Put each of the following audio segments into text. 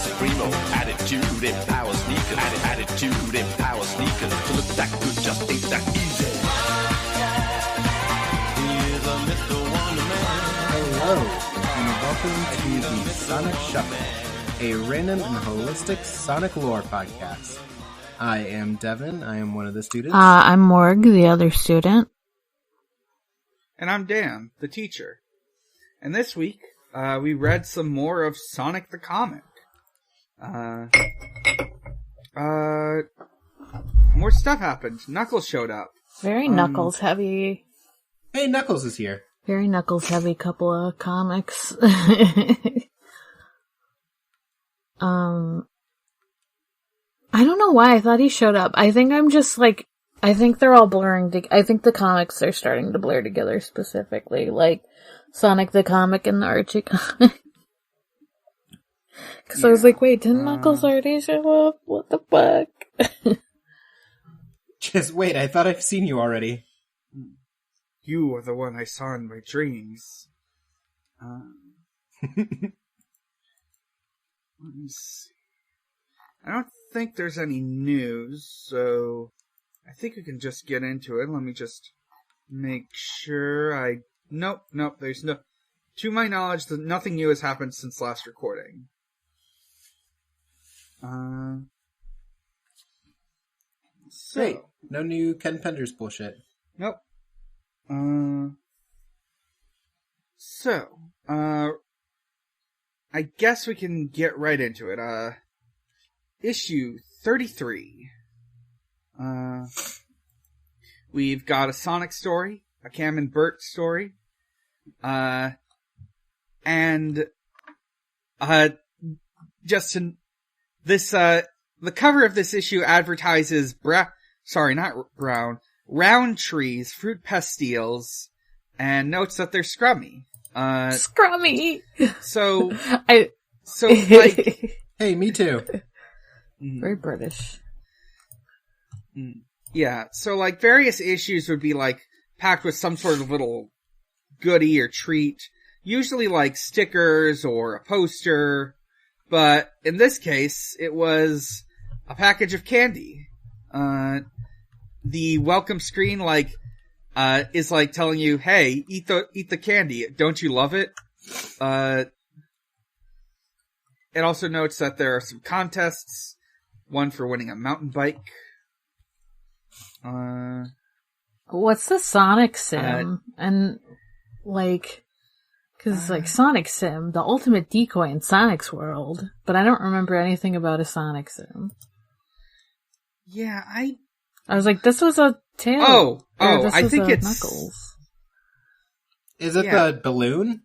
supremo. Attitude empower sneakers. Attitude empower sneakers. To look that good just ain't that easy. Here's a Mr. Wonderman. Hello, and welcome to the Sonic Shuffle, a random and holistic Sonic lore podcast. I am Devon. I am one of the students. I'm Morg, the other student. And I'm Dan, the teacher. And this week, we read some more of Sonic the Comic. More stuff happened. Knuckles showed up. Very Knuckles heavy. Hey, Knuckles is here. Very Knuckles heavy couple of comics. I don't know why I thought he showed up. I think I'm just like, I think they're all blurring. I think the comics are starting to blur together specifically, like Sonic the Comic and the Archie comic. Because I was like, wait, didn't Knuckles already show up? What the fuck? Just wait, I thought I've seen you already. You are the one I saw in my dreams. Let me see. I don't think there's any news, so I think we can just get into it. Let me just make sure Nope, there's no... To my knowledge, nothing new has happened since last recording. Great. No new Ken Penders bullshit. Nope. I guess we can get right into it. Issue 33. We've got a Sonic story, a Cam and Bert story, the cover of this issue advertises Roundtree's fruit pastilles, and notes that they're scrummy. Scrummy! So, Hey, me too. Very British. Yeah, so like various issues would be like packed with some sort of little goodie or treat, usually like stickers or a poster, but in this case, it was a package of candy. The welcome screen is like telling you, hey, eat the candy, don't you love it? It also notes that there are some contests, one for winning a mountain bike. What's the Sonic Sim? Cause it's like Sonic Sim, the ultimate decoy in Sonic's world, but I don't remember anything about a Sonic Sim. Yeah, I was like, this was a tail. I think it's Knuckles. Is it the balloon?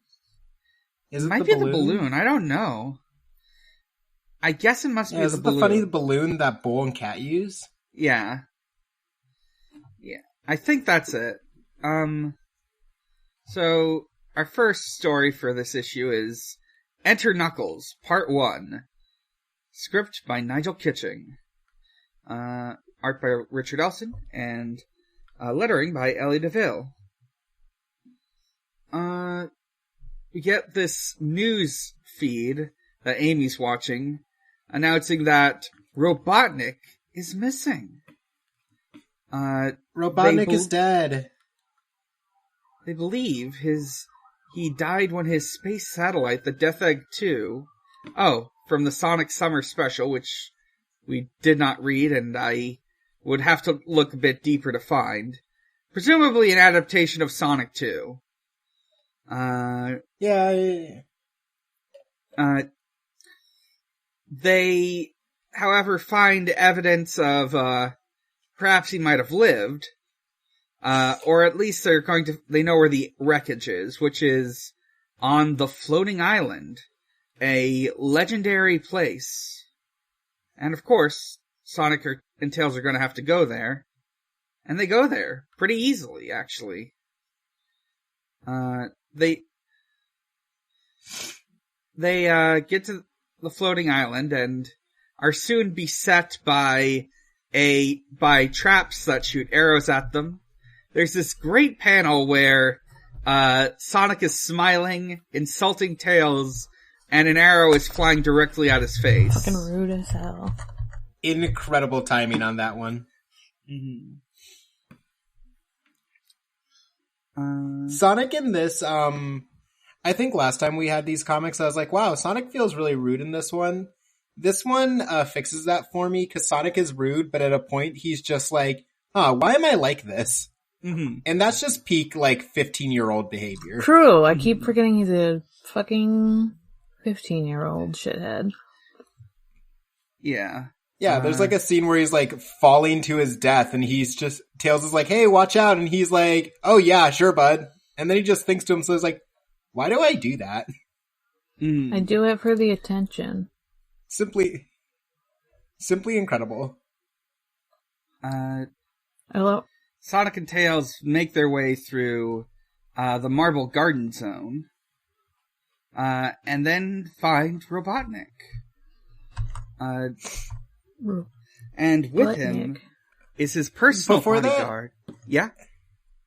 It might be the balloon. I don't know. I guess it must be the balloon. Is it the funny balloon that Bull and Cat use? Yeah. I think that's it. So, our first story for this issue is Enter Knuckles, Part 1. Script by Nigel Kitching. Art by Richard Elson, and lettering by Ellie DeVille. We get this news feed that Amy's watching, announcing that Robotnik is missing. Robotnik is dead. They believe he died when his space satellite, the Death Egg 2, from the Sonic Summer Special, which we did not read, and I would have to look a bit deeper to find. Presumably an adaptation of Sonic 2. They, however, find evidence of, perhaps he might have lived, or at least they know where the wreckage is, which is on the Floating Island, a legendary place. And of course, Sonic and Tails are gonna have to go there. And they go there pretty easily, actually. They get to the Floating Island and are soon beset by traps that shoot arrows at them. There's this great panel where Sonic is smiling, insulting Tails, and an arrow is flying directly at his face. Fucking rude as hell. Incredible timing on that one. Sonic in this, I think last time we had these comics, I was like, wow, Sonic feels really rude in this one. This one fixes that for me, because Sonic is rude, but at a point he's just like, why am I like this? Mm-hmm. And that's just peak, like, 15-year-old behavior. True, I keep forgetting he's a fucking 15-year-old shithead. Yeah. Yeah, there's like a scene where he's like falling to his death and he's just, Tails is like, hey, watch out. And he's like, oh yeah, sure, bud. And then he just thinks to himself, like, why do I do that? I do it for the attention. Simply incredible. Hello? Sonic and Tails make their way through the Marble Garden Zone, and then find Robotnik. And with him is his personal bodyguard. Yeah?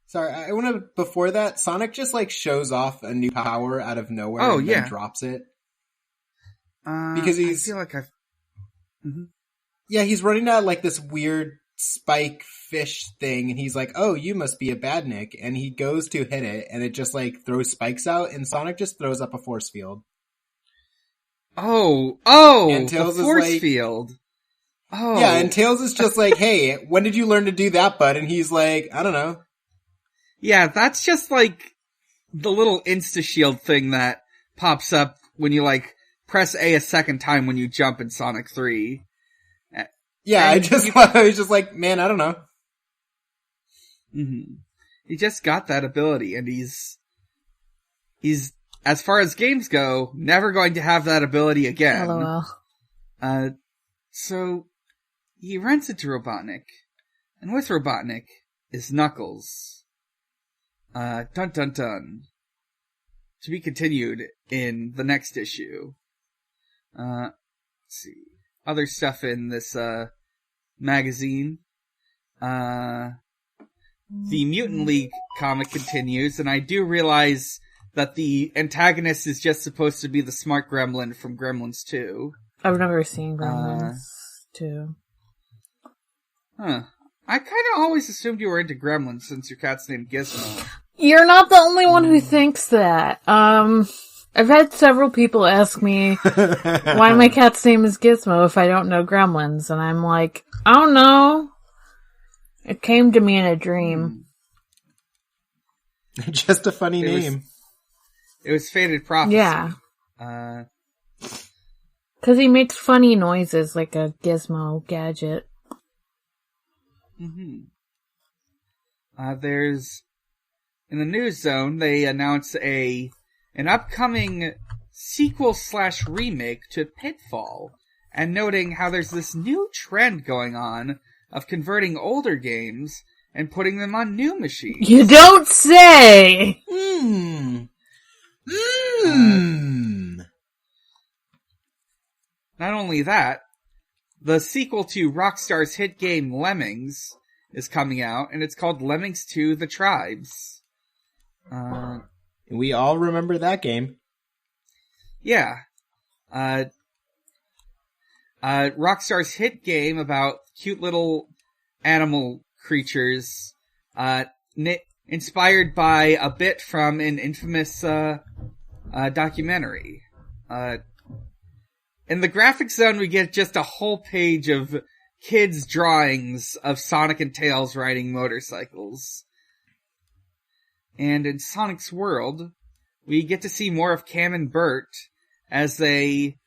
Sorry, I want to, before that, Sonic just like shows off a new power out of nowhere and then drops it. Because I feel like I've... Mm-hmm. Yeah, he's running out like this weird spike fish thing, and he's like, oh, you must be a badnik. And he goes to hit it, and it just like throws spikes out, and Sonic just throws up a force field. And Tails the force field. Oh. Yeah, and Tails is just like, hey, when did you learn to do that, bud? And he's like, I don't know. Yeah, that's just like the little insta-shield thing that pops up when you like press A second time when you jump in Sonic 3. Yeah, I was just like, man, I don't know. Mm-hmm. He just got that ability, and he's, as far as games go, never going to have that ability again. LOL. So, he runs into Robotnik, and with Robotnik is Knuckles. Dun dun dun. To be continued in the next issue. Let's see. Other stuff in this, magazine. The Mutant League comic continues, and I do realize that the antagonist is just supposed to be the smart gremlin from Gremlins 2. I've never seen Gremlins 2. Huh. I kind of always assumed you were into Gremlins since your cat's named Gizmo. You're not the only one who thinks that. I've had several people ask me why my cat's name is Gizmo if I don't know Gremlins, and I'm like, I don't know. It came to me in a dream. Just a funny name. It was Fated Prophecy. Yeah. Because he makes funny noises like a Gizmo gadget. Mm-hmm. There's... In the news zone, they announced an upcoming sequel/remake to Pitfall, and noting how there's this new trend going on of converting older games and putting them on new machines. You don't say! Not only that, the sequel to Rockstar's hit game Lemmings is coming out, and it's called Lemmings 2: The Tribes. We all remember that game. Yeah. Rockstar's hit game about cute little animal creatures, inspired by a bit from an infamous, documentary. In the graphics zone, we get just a whole page of kids' drawings of Sonic and Tails riding motorcycles. And in Sonic's world, we get to see more of Cam and Bert as they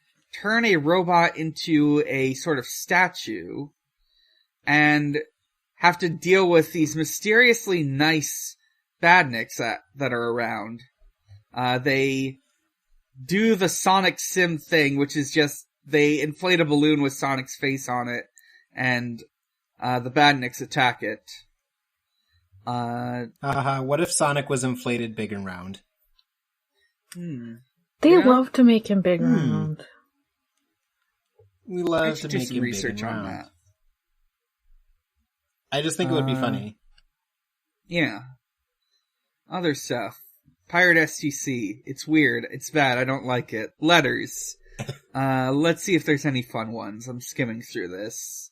turn a robot into a sort of statue and have to deal with these mysteriously nice badniks that are around. They do the Sonic Sim thing, which is just they inflate a balloon with Sonic's face on it, and the badniks attack it. What if Sonic was inflated big and round? They love to make him big and round. We love to make him big and round. That. I just think it would be funny. Yeah. Other stuff. Pirate STC. It's weird. It's bad. I don't like it. Letters. Let's see if there's any fun ones. I'm skimming through this.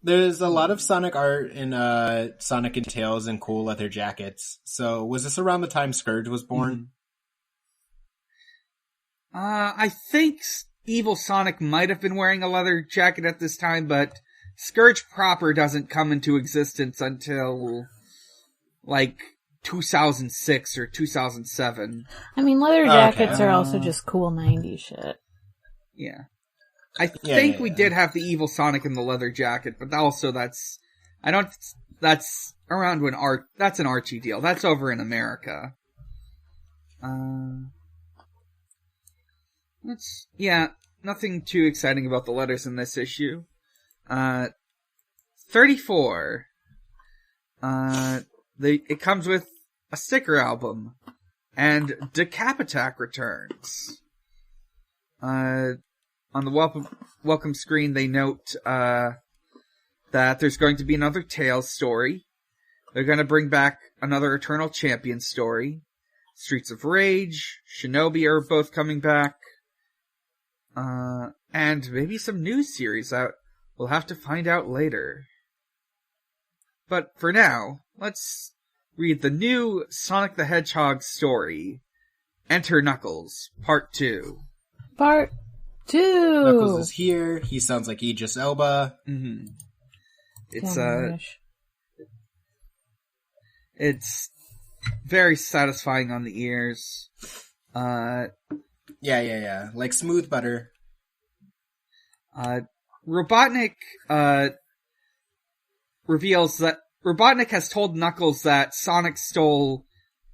There's a lot of Sonic art in Sonic and Tails and cool leather jackets. So was this around the time Scourge was born? I think Evil Sonic might have been wearing a leather jacket at this time, but Scourge proper doesn't come into existence until, 2006 or 2007. I mean, leather jackets are also just cool 90s shit. Yeah. I think we did have the Evil Sonic in the leather jacket, but also that's around when that's an Archie deal. That's over in America. Nothing too exciting about the letters in this issue. 34. It comes with a sticker album, and Decapitac returns. On the welcome screen, they note that there's going to be another Tails story. They're going to bring back another Eternal Champion story. Streets of Rage, Shinobi are both coming back. And maybe some new series that we'll have to find out later. But for now, let's read the new Sonic the Hedgehog story, Enter Knuckles, Part 2. Part 2! Knuckles is here, he sounds like Idris Elba. Mm-hmm. It's very satisfying on the ears. Yeah. Like smooth butter. Robotnik, reveals that Robotnik has told Knuckles that Sonic stole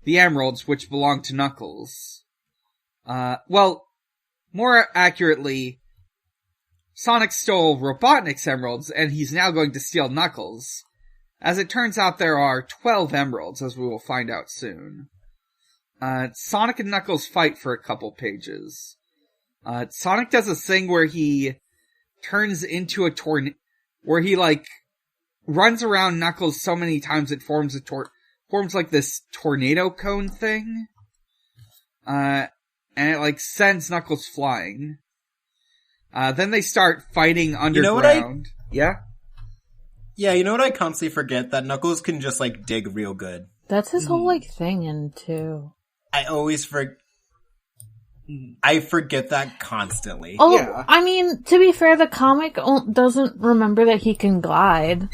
the emeralds which belonged to Knuckles. More accurately, Sonic stole Robotnik's emeralds, and he's now going to steal Knuckles. As it turns out, there are 12 emeralds, as we will find out soon. Sonic and Knuckles fight for a couple pages. Sonic does a thing where he turns into a where he, runs around Knuckles so many times it forms this tornado cone thing. And it, sends Knuckles flying. Then they start fighting underground. Yeah? Yeah, you know what I constantly forget? That Knuckles can just, dig real good. That's his whole, thing in 2. I always I forget that constantly. Oh, yeah. I mean, to be fair, the comic doesn't remember that he can glide.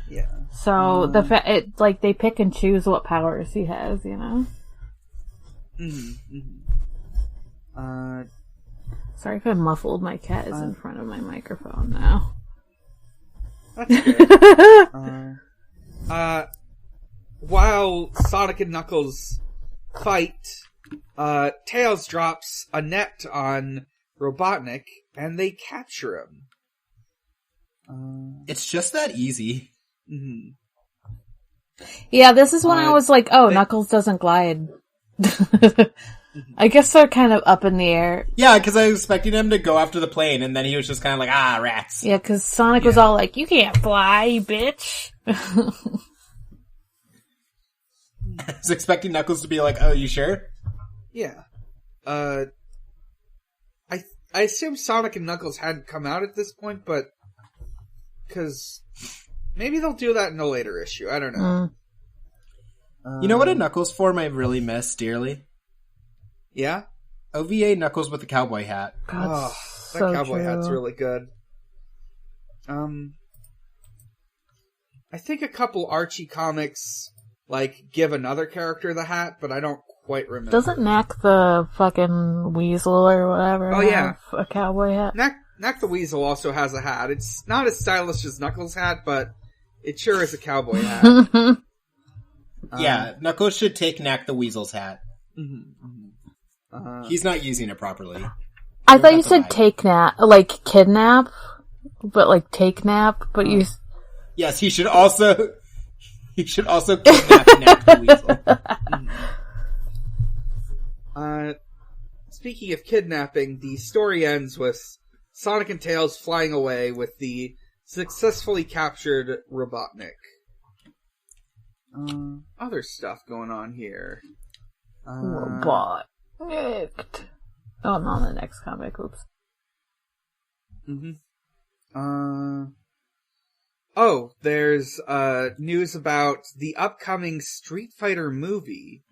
Yeah. So, they pick and choose what powers he has, you know? Sorry if I muffled. My cat is in front of my microphone now. That's good. While Sonic and Knuckles fight, Tails drops a net on Robotnik, and they capture him. It's just that easy. Mm-hmm. Yeah, this is when I was like, Knuckles doesn't glide. I guess they're kind of up in the air. Yeah, because I was expecting him to go after the plane, and then he was just kind of like, rats. Yeah, because Sonic was all like, you can't fly, you bitch. I was expecting Knuckles to be like, oh, you sure? Yeah. I assume Sonic and Knuckles hadn't come out at this point, but... Because... Maybe they'll do that in a later issue, I don't know. You know what a Knuckles form I really miss dearly? Yeah? OVA Knuckles with the cowboy hat. God, that cowboy hat's really good. I think a couple Archie comics, give another character the hat, but I don't quite remember. Doesn't Knack the fucking Weasel or whatever have a cowboy hat? Knack the Weasel also has a hat. It's not as stylish as Knuckles' hat, but it sure is a cowboy hat. Yeah, Knuckles should take Knack the Weasel's hat. He's not using it properly. I thought you said take nap, kidnap, but take nap, but you... Yes, he should also kidnap Knack the Weasel. Speaking of kidnapping, the story ends with Sonic and Tails flying away with the successfully captured Robotnik. Other stuff going on here. Robot. Nicked. Oh, not the next comic. Oops. There's news about the upcoming Street Fighter movie,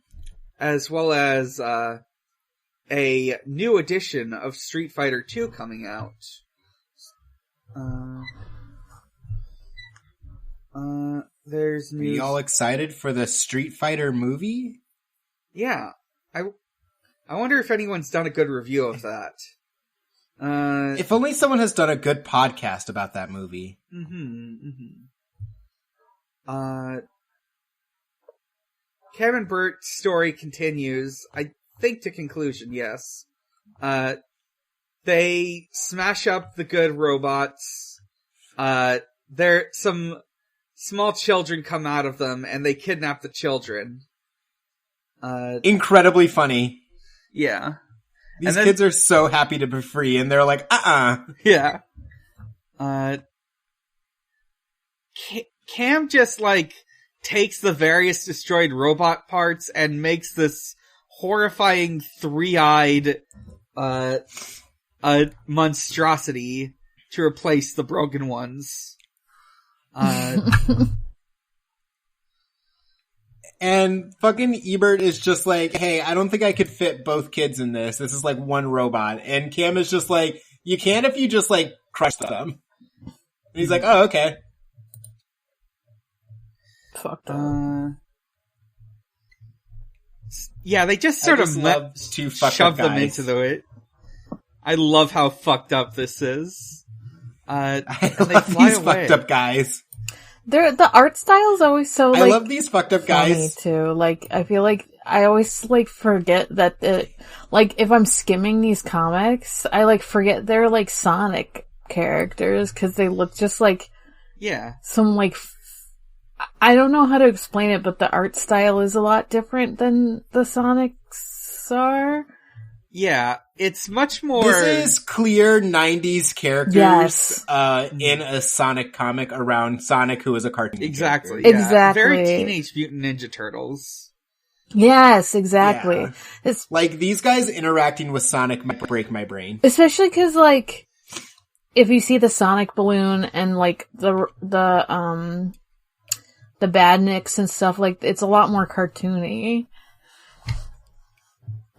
as well as a new edition of Street Fighter 2 coming out. There's news. Are you all excited for the Street Fighter movie? Yeah. I wonder if anyone's done a good review of that. If only someone has done a good podcast about that movie. Cam and Bert's story continues, I think to conclusion, yes. They smash up the good robots. Some small children come out of them, and they kidnap the children. Incredibly funny. Yeah. These kids are so happy to be free, and they're like, Yeah. Cam just, takes the various destroyed robot parts and makes this horrifying three-eyed, monstrosity to replace the broken ones. And fucking Ebert is just like, hey, I don't think I could fit both kids in this. This is one robot. And Cam is just like, you can if you just crush them. And he's like, oh, okay. Fucked up. Yeah, they just sort of shove them into it. I love how fucked up this is. I love these fucked up guys. The art style is always so, I love these fucked up guys. Too. I feel like I always, forget that if I'm skimming these comics, I, forget they're, Sonic characters, because they look just yeah. Some, I don't know how to explain it, but the art style is a lot different than the Sonics are. Yeah, it's much more... This is clear 90s characters in a Sonic comic around Sonic, who is a cartoon Exactly, character. Yeah. Exactly. Very Teenage Mutant Ninja Turtles. Yes, exactly. Yeah. It's these guys interacting with Sonic might break my brain. Especially because, if you see the Sonic balloon and, the badniks and stuff, it's a lot more cartoony.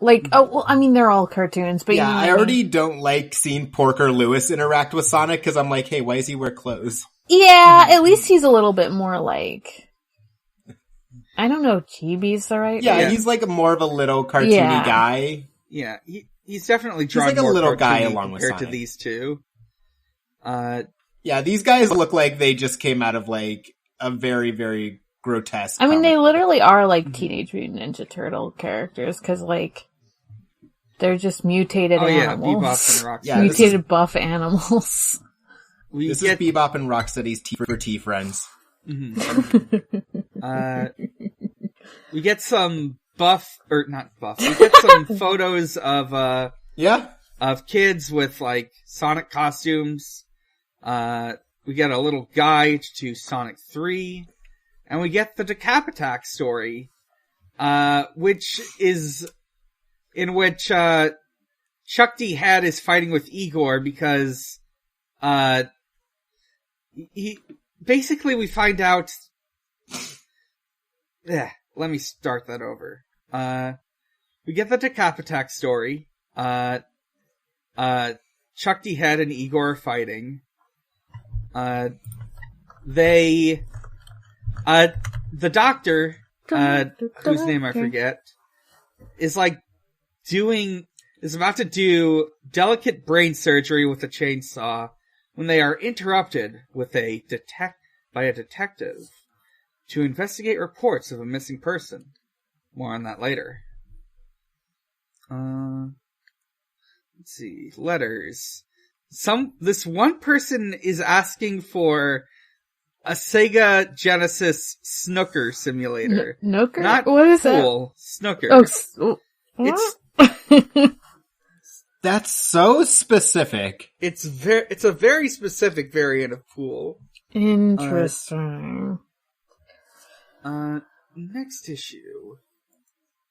They're all cartoons, but yeah, you know I already don't like seeing Porker Lewis interact with Sonic, because I'm like, hey, why does he wear clothes? Yeah, at least he's a little bit more I don't know, chibi's the right Yeah, he's more of a little cartoony guy. Yeah, he's definitely drawn he's more a little guy along compared with to Sonic. these two. Yeah, these guys look like they just came out of a very, very grotesque. I mean, they literally are Teenage Mutant Ninja Turtle characters, because they're just mutated animals. Bebop and Rocksteady. Yeah, mutated buff animals. This is Bebop and Rocksteady's T for T friends. We get some we get some photos of of kids with Sonic costumes. We get a little guide to Sonic 3, and we get the Decapitac story, in which Chuck D. Head is fighting with Igor because we find out. Let me start that over. We get the Decapitac story. Chuck D. Head and Igor are fighting. The doctor, whose name I forget, is about to do delicate brain surgery with a chainsaw when they are interrupted by a detective to investigate reports of a missing person. More on that later. Let's see. Letters. This one person is asking for a Sega Genesis snooker simulator. Snooker? Not what is pool, snooker. Oh, what? That's so specific. It's a very specific variant of pool. Interesting. next issue.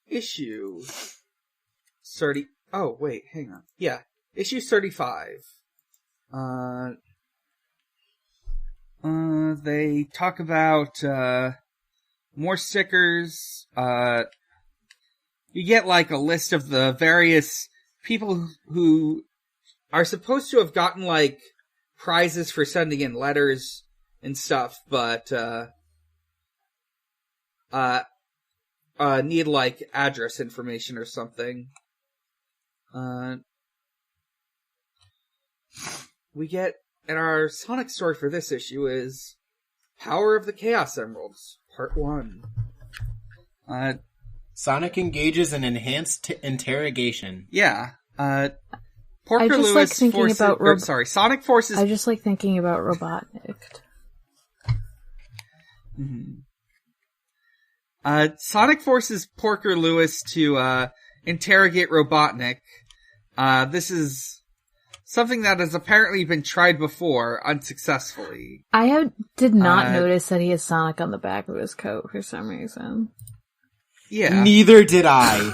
Issue 30... Oh, wait, hang on. Yeah, issue 35. They talk about, more stickers. You get, like, a list of the various people who are supposed to have gotten, like, prizes for sending in letters and stuff, but, need, like, address information or something. We get, and our Sonic story for this issue is Power of the Chaos Emeralds, Part 1. Sonic engages in enhanced interrogation. Yeah. Porker Lewis forces... Sonic forces... I just like thinking about Robotnik. Mm-hmm. Sonic forces Porker Lewis to interrogate Robotnik. This is something that has apparently been tried before, unsuccessfully. I did not notice that he has Sonic on the back of his coat for some reason. Yeah. Neither did I.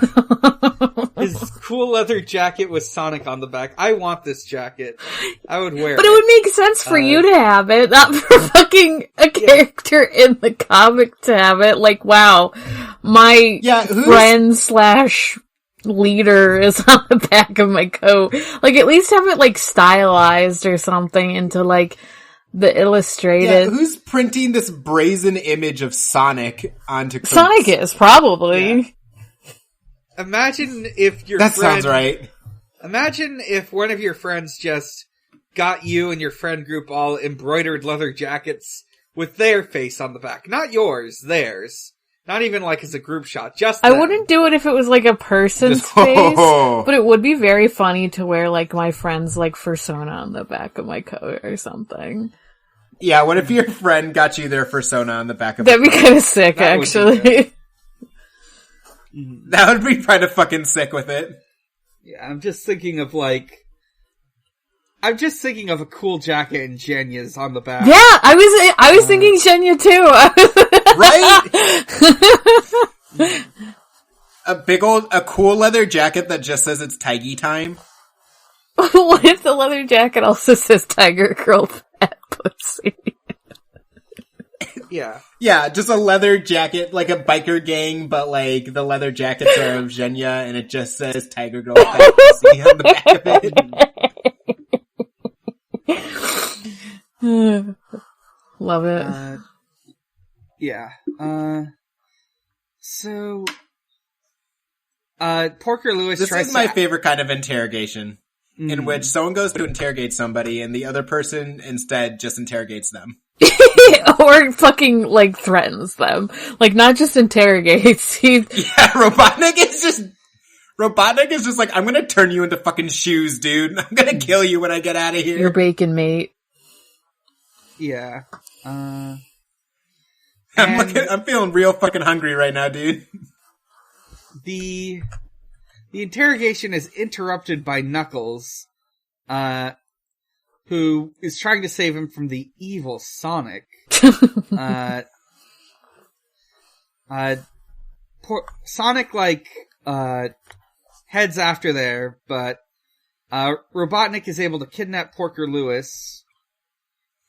His cool leather jacket with Sonic on the back. I want this jacket. I would wear it. But it would make sense for you to have it, not for fucking a character in the comic to have it. Like, wow, my friend / leader is on the back of my coat. Like, at least have it, like, stylized or something into, like, the illustrated. Yeah, who's printing this brazen image of Sonic onto coats? Sonic is, probably. Yeah. Imagine if your That sounds right. Imagine if one of your friends just got you and your friend group all embroidered leather jackets with their face on the back. Not yours, theirs. Not even like as a group shot, just them. I wouldn't do it if it was like a person's face, but it would be very funny to wear like my friend's like persona on the back of my coat or something. Yeah, what if your friend got you their persona on the back of That'd be kind of sick, actually. That would be kind of fucking sick with it. Yeah, I'm just thinking of a cool jacket and Jenya's on the back. Yeah, I was thinking Jenya too. Right? A cool leather jacket that just says it's Tiggy time. What if the leather jacket also says Tiger Girl Fat Pussy? Yeah. Yeah, just a leather jacket, like a biker gang, but like the leather jackets are of Zhenya and it just says Tiger Girl Fat Pussy on the back of it. Love it. Yeah. So, Porker Lewis This tries is my favorite kind of interrogation, in which someone goes to interrogate somebody and the other person instead just interrogates them. Or fucking, like, threatens them. Like, not just interrogates. Robotnik is just like, I'm gonna turn you into fucking shoes, dude. I'm gonna kill you when I get out of here. Your bacon mate. Yeah. I'm feeling real fucking hungry right now, dude. The interrogation is interrupted by Knuckles, who is trying to save him from the evil Sonic. Sonic, like, heads after there, but, Robotnik is able to kidnap Porker Lewis,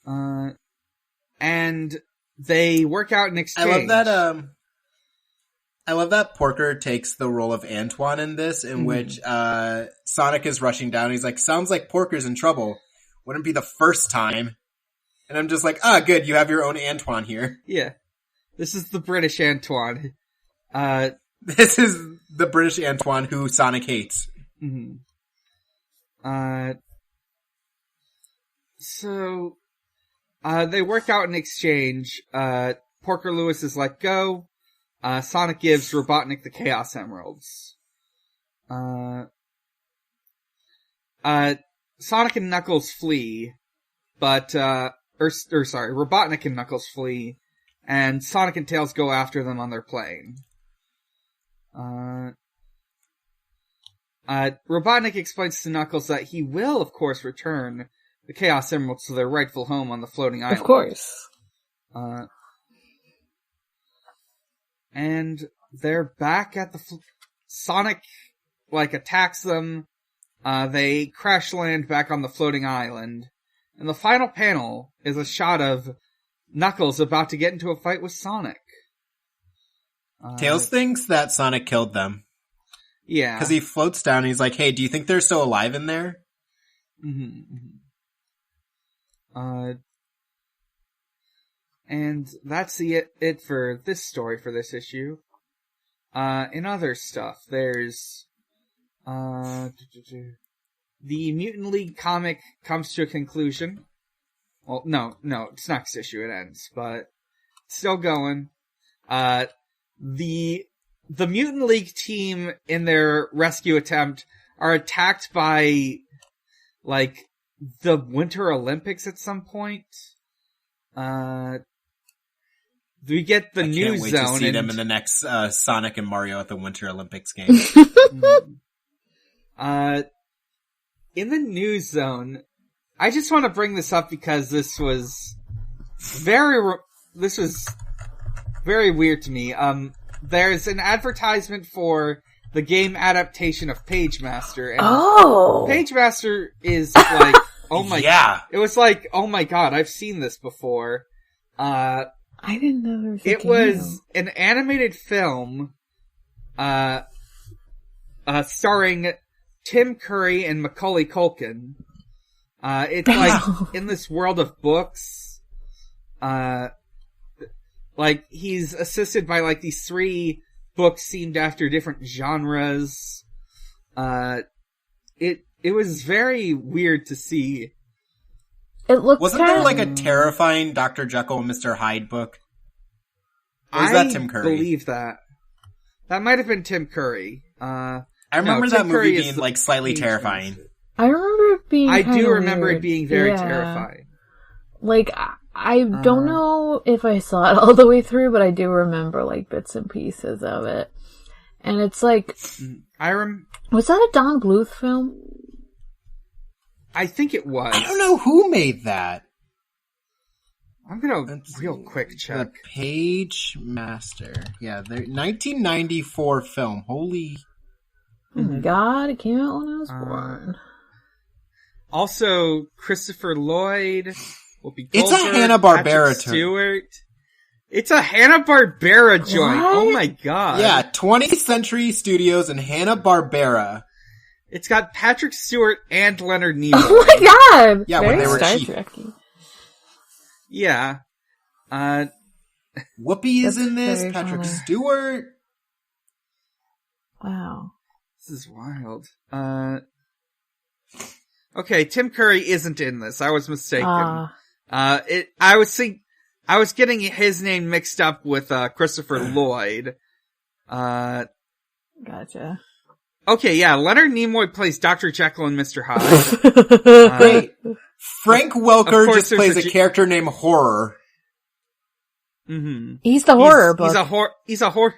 and they work out an exchange. I love that Porker takes the role of Antoine in this, in which, Sonic is rushing down. He's like, sounds like Porker's in trouble. Wouldn't be the first time. And I'm just like, good, you have your own Antoine here. Yeah. This is the British Antoine. This is the British Antoine who Sonic hates. Mm-hmm. So, they work out an exchange. Porker Lewis is let go. Sonic gives Robotnik the Chaos Emeralds. Sonic and Knuckles flee, but, Robotnik and Knuckles flee, and Sonic and Tails go after them on their plane. Robotnik explains to Knuckles that he will, of course, return the Chaos Emeralds to their rightful home on the floating island. Of course. and they're back at the Sonic, attacks them. They crash land back on the floating island. And the final panel is a shot of Knuckles about to get into a fight with Sonic. Tails thinks that Sonic killed them. Yeah. Because he floats down and he's like, hey, do you think they're still alive in there? And that's it for this story, for this issue. In other stuff, there's, the Mutant League comic comes to a conclusion. Well, no, it's next issue it ends, but still going. The Mutant League team in their rescue attempt are attacked by, the Winter Olympics at some point. We get the news zone. I can't wait to see them in the next Sonic and Mario at the Winter Olympics game. In the news zone, I just want to bring this up because this was very weird to me. There's an advertisement for the game adaptation of Pagemaster, and Pagemaster is oh my god. It was oh my god, I've seen this before. I didn't know there was a game. It was an animated film, starring Tim Curry and Macaulay Culkin. It's in this world of books. He's assisted by these 3 books themed after different genres. It was very weird to see. It looked Wasn't there a terrifying Dr. Jekyll and Mr. Hyde book? Or was that Tim Curry? I believe that. That might have been Tim Curry. I remember that movie being slightly terrifying. I remember it being I do remember it being very terrifying. I don't know if I saw it all the way through, but I do remember bits and pieces of it. And it's was that a Don Bluth film? I think it was. I don't know who made that. I'm gonna real quick check. The Pagemaster. Yeah, the 1994 film. Holy. Oh my god, it came out when I was born. Also, Christopher Lloyd, Whoopi Goldberg, it's a Hanna-Barbera Stewart. It's a Hanna-Barbera joint. What? Oh my god. Yeah, 20th Century Studios and Hanna-Barbera. It's got Patrick Stewart and Leonard Nimoy. Oh my god! Yeah, very when they were Star cheap. Trek-y. Yeah. Whoopi is in this. Patrick Stewart. Wow. This is wild. Okay, Tim Curry isn't in this. I was mistaken. I was getting his name mixed up with Christopher Lloyd. Gotcha. Okay, yeah, Leonard Nimoy plays Dr. Jekyll and Mr. Hyde. Great. Frank Welker just plays a character named Horror. Mm-hmm. He's the horror book. He's a horror.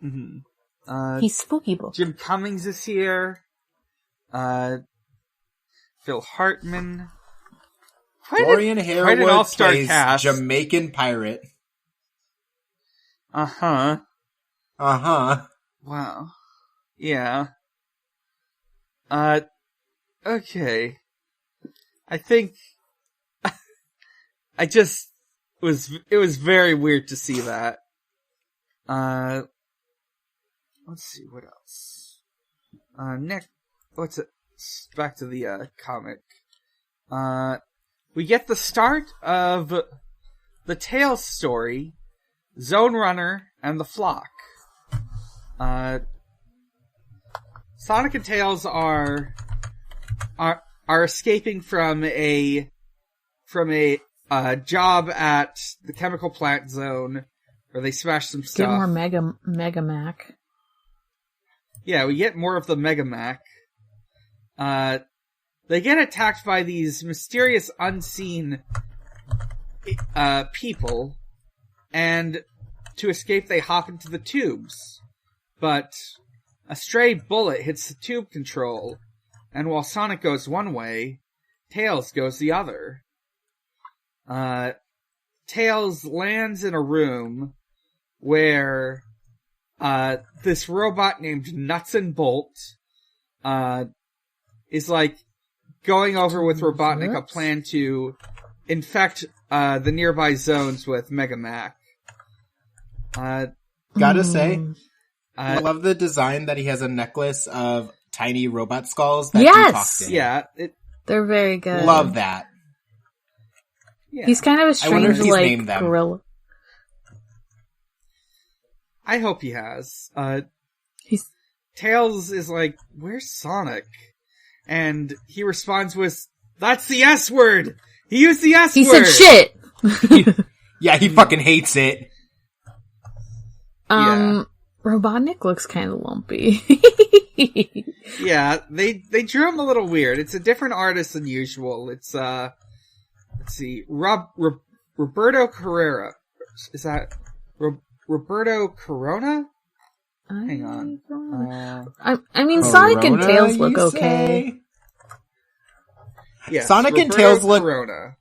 Mm-hmm. He's spooky book. Jim Cummings is here. Phil Hartman. Dorian Harewood all-star plays cast. Jamaican pirate. Uh-huh. Uh-huh. Wow. Yeah. Okay. I think it was very weird to see that. Let's see what else. Next, back to the comic. We get the start of the Tails story, Zone Runner and the Flock. Sonic and Tails are escaping from a job at the chemical plant zone where they smash some stuff. Get more Mega Mac. Yeah, we get more of the Mega Mac. They get attacked by these mysterious unseen people, and to escape they hop into the tubes. But a stray bullet hits the tube control, and while Sonic goes one way, Tails goes the other. Tails lands in a room where this robot named Nuts and Bolt is like going over with Robotnik a plan to infect the nearby zones with Megamac. Gotta say, I love the design that he has a necklace of tiny robot skulls that he talks in. Yeah, they're very good. Love that. Yeah. He's kind of a strange, like, gorilla. I hope he has. Tails is like, where's Sonic? And he responds with, that's the S word! He used the S word! He said shit! Yeah, he fucking hates it. Robotnik looks kind of lumpy. Yeah, they drew him a little weird. It's a different artist than usual. It's, let's see, Roberto Carrera. Is that Roberto Corona? Hang on. I mean, Sonic and Tails look okay. Yes, Sonic Roberto and Tails look. Corona.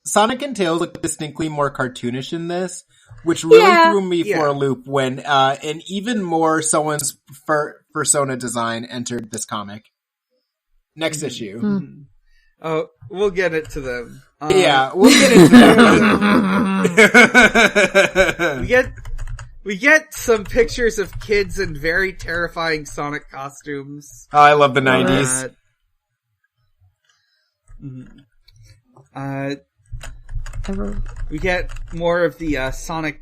Sonic and Tails look distinctly more cartoonish in this, which really threw me for a loop when an even more someone's persona design entered this comic. Next issue. Mm-hmm. Oh, we'll get it to them. Yeah, we'll get into them. We get some pictures of kids in very terrifying Sonic costumes. Oh, I love the 90s. We get more of the Sonic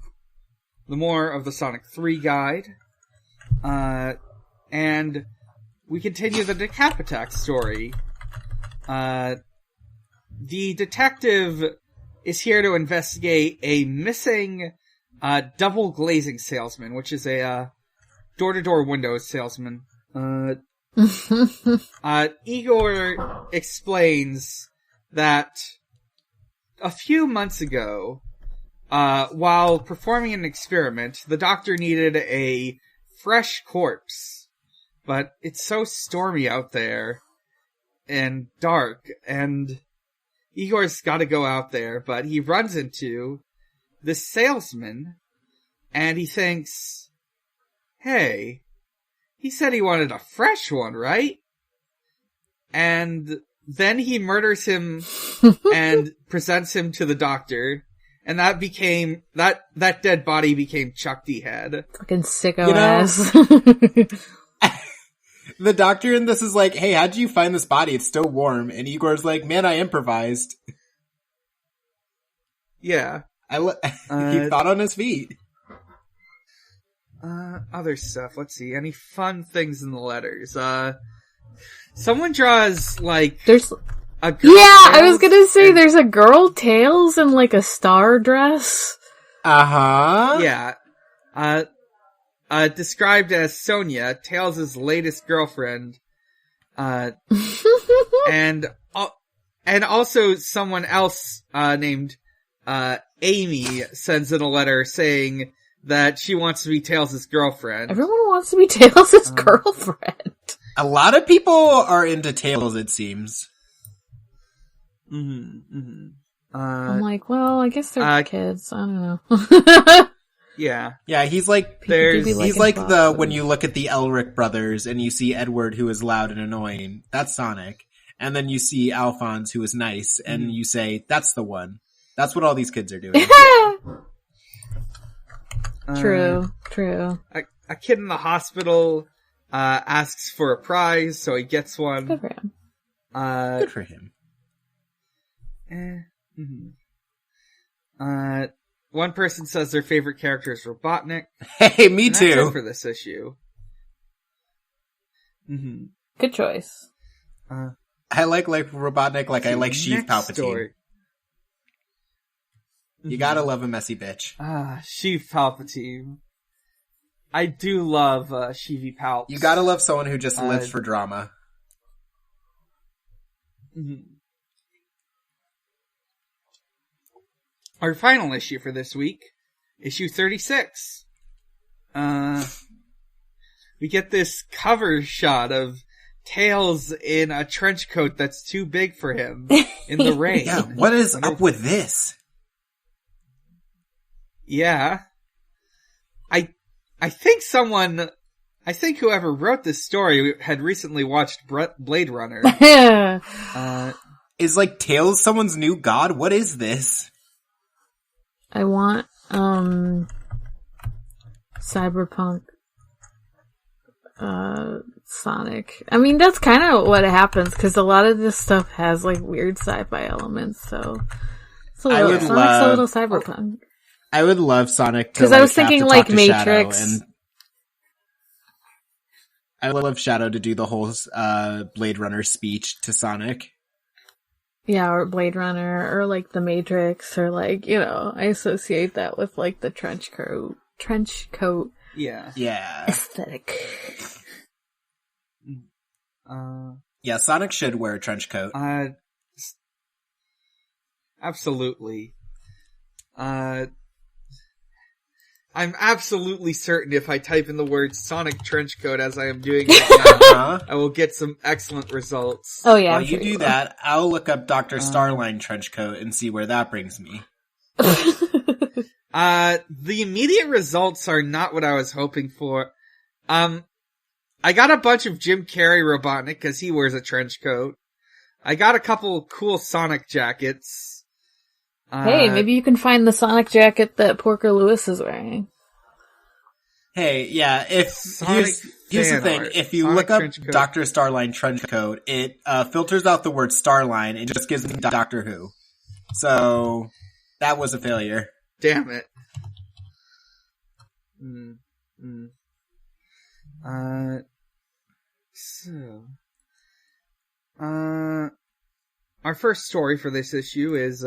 3 guide. And we continue the Decapitax story. The detective is here to investigate a missing double glazing salesman, which is a door-to-door windows salesman. Igor explains that a few months ago, while performing an experiment, the doctor needed a fresh corpse. But it's so stormy out there and dark, and Igor's gotta go out there, but he runs into this salesman, and he thinks, hey, he said he wanted a fresh one, right? And then he murders him and presents him to the doctor, and that dead body became Chuck D. Head. Fucking sicko ass. The doctor in this is like, hey, how'd you find this body? It's still warm. And Igor's like, man, I improvised. Yeah. He thought on his feet. Other stuff. Let's see. Any fun things in the letters? Someone draws, like, there's a girl. Yeah, I was gonna say there's a girl Tails in, like, a star dress. Uh-huh. Yeah. Described as Sonia, Tails' latest girlfriend. And also someone else, named, Amy sends in a letter saying that she wants to be Tails' girlfriend. Everyone wants to be Tails' girlfriend. A lot of people are into Tails, it seems. I'm like, well, I guess they're kids. I don't know. Yeah. Yeah, he's like, he's like when you look at the Elric brothers and you see Edward, who is loud and annoying, that's Sonic. And then you see Alphonse, who is nice, and you say, that's the one. That's what all these kids are doing. True. A kid in the hospital asks for a prize, so he gets one. Good for him. Good for him. One person says their favorite character is Robotnik. Hey, me too. That's it for this issue. Good choice. I like Robotnik, like I like Sheev Palpatine. Story. You gotta love a messy bitch. Sheev Palpatine. I do love Sheevy Palps. You gotta love someone who just lives for drama. Our final issue for this week, issue 36. We get this cover shot of Tails in a trench coat that's too big for him in the rain. Yeah, what is up with this? Yeah. I think whoever wrote this story had recently watched Blade Runner. Is like Tails someone's new god? What is this? I want, Cyberpunk, Sonic. I mean, that's kind of what happens, because a lot of this stuff has, like, weird sci-fi elements, so... Sonic's a little cyberpunk. I would love Sonic to, because I was thinking, like, Matrix. I would love Shadow to do the whole, Blade Runner speech to Sonic. Yeah, or Blade Runner, or, like, The Matrix, or, like, you know, I associate that with, like, the trench coat. Yeah. Aesthetic. Yeah, Sonic should wear a trench coat. Absolutely. I'm absolutely certain if I type in the word Sonic trench coat as I am doing right now, I will get some excellent results. Oh yeah. While you do that, I'll look up Dr. Starline trench coat and see where that brings me. The immediate results are not what I was hoping for. I got a bunch of Jim Carrey Robotnik because he wears a trench coat. I got a couple cool Sonic jackets. Hey, maybe you can find the Sonic jacket that Porker Lewis is wearing. Hey, yeah, here's the thing, if you look up Dr. Starline trench coat, it filters out the word Starline and just gives me Doctor Who. So, that was a failure. Damn it. Our first story for this issue is,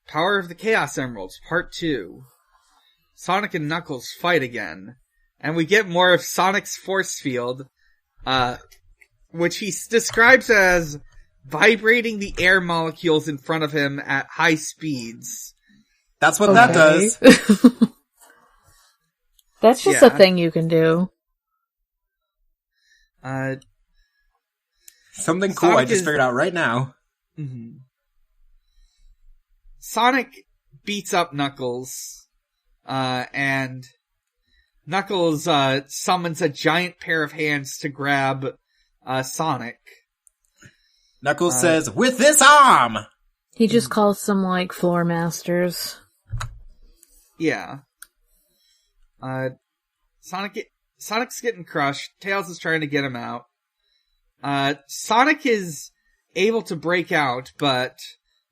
Power of the Chaos Emeralds, Part 2. Sonic and Knuckles fight again. And we get more of Sonic's force field, which he describes as vibrating the air molecules in front of him at high speeds. That's what that does. That's just a thing you can do. Something cool Sonic I just figured out right now. Mm-hmm. Sonic beats up Knuckles, and Knuckles summons a giant pair of hands to grab Sonic. Knuckles says, "With this arm!" He just calls them, like, floor masters. Yeah. Sonic's getting crushed. Tails is trying to get him out. Sonic is able to break out, but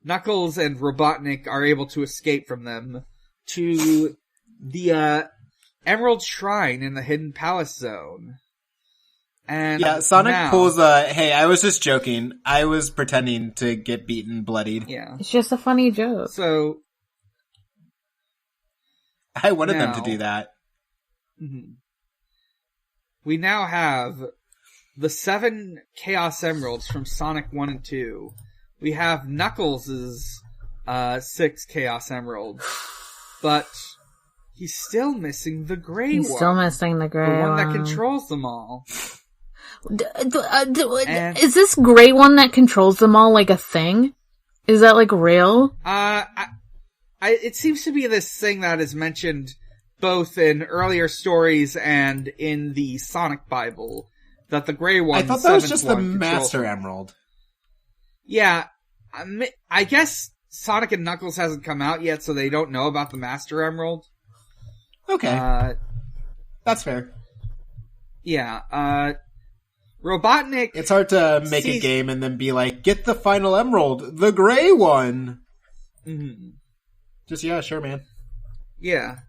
Knuckles and Robotnik are able to escape from them to the Emerald Shrine in the Hidden Palace Zone. And yeah, Sonic pulls hey, I was just joking. I was pretending to get beaten, bloodied. Yeah. It's just a funny joke. So, I wanted them to do that. Mm-hmm. We now have the 7 Chaos Emeralds from Sonic 1 and 2. We have Knuckles' 6 Chaos Emeralds. But he's still missing the gray one. He's still missing the gray one. The one that controls them all. Is this gray one that controls them all like a thing? Is that like real? It seems to be this thing that is mentioned both in earlier stories and in the Sonic Bible. That the gray one, I thought that was just the Master Emerald. Yeah, I guess Sonic and Knuckles hasn't come out yet, so they don't know about the Master Emerald. Okay. That's fair. Yeah, Robotnik... It's hard to make a game and then be like, get the final emerald, the gray one! Mm-hmm. Just, yeah, sure, man. Yeah,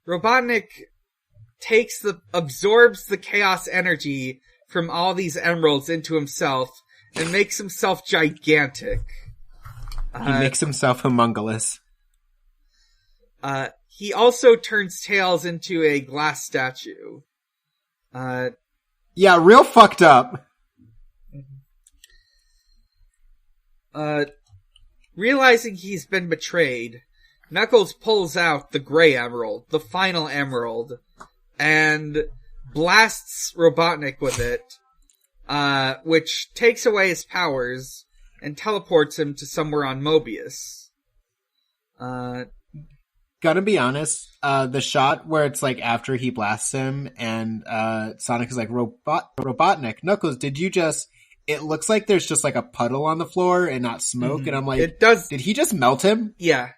Robotnik absorbs the chaos energy from all these emeralds into himself and makes himself gigantic. He makes himself homunculus. He also turns Tails into a glass statue. Yeah, real fucked up. Realizing he's been betrayed, Knuckles pulls out the gray emerald, the final emerald, and blasts Robotnik with it, which takes away his powers and teleports him to somewhere on Mobius. Gotta be honest, the shot where it's like after he blasts him and Sonic is like, Robotnik, Knuckles, did you just... It looks like there's just like a puddle on the floor and not smoke, and I'm like, it does. Did he just melt him? Yeah.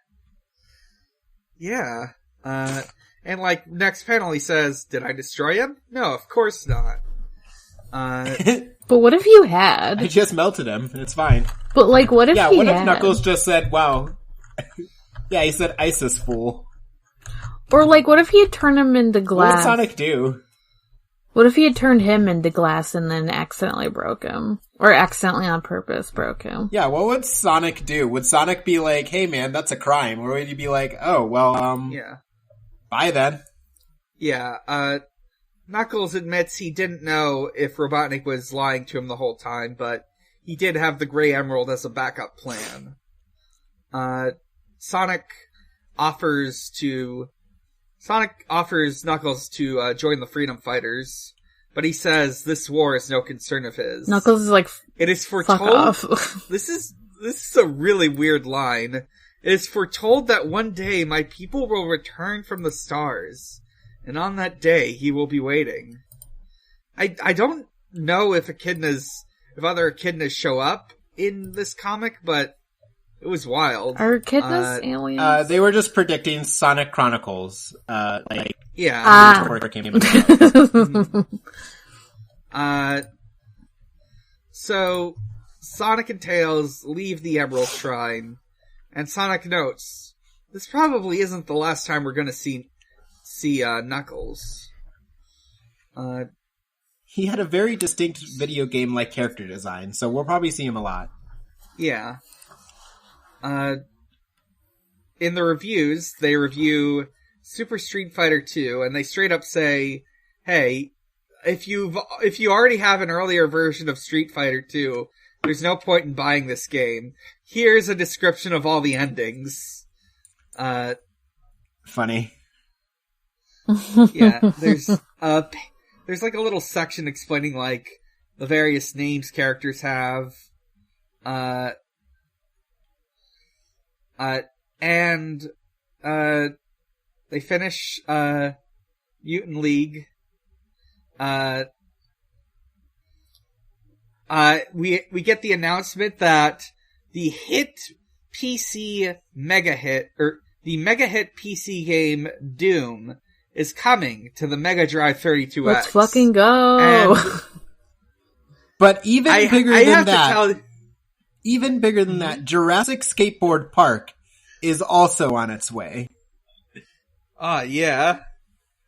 Yeah. And like, next panel he says, did I destroy him? No, of course not. But what if you had? I just melted him, and it's fine. But like, what if yeah, he what had? if Knuckles just said, wow. Yeah, he said ISIS fool. Or like, what if he had turned him into glass? What did Sonic do? What if he had turned him into glass and then accidentally broke him? Or accidentally on purpose broke him? Yeah, what would Sonic do? Would Sonic be like, hey man, that's a crime? Or would he be like, oh, well, yeah. Bye then. Yeah, Knuckles admits he didn't know if Robotnik was lying to him the whole time, but he did have the Grey Emerald as a backup plan. Sonic offers Knuckles to join the Freedom Fighters, but he says this war is no concern of his. Knuckles is like, it is foretold. This is a really weird line. It is foretold that one day my people will return from the stars, and on that day he will be waiting. I don't know if other echidnas show up in this comic, but it was wild. Are echidnas aliens? They were just predicting Sonic Chronicles. Yeah. So Sonic and Tails leave the Emerald Shrine, and Sonic notes, this probably isn't the last time we're gonna see Knuckles. He had a very distinct video game-like character design, so we'll probably see him a lot. Yeah. In the reviews, they review Super Street Fighter 2, and they straight up say, hey, if you already have an earlier version of Street Fighter 2, there's no point in buying this game. Here's a description of all the endings. Funny. Yeah, there's like a little section explaining like the various names characters have. And they finish Mutant League. We get the announcement that the mega hit PC game Doom is coming to the Mega Drive 32X. Let's fucking go! But even bigger than that, Jurassic Skateboard Park is also on its way. Yeah.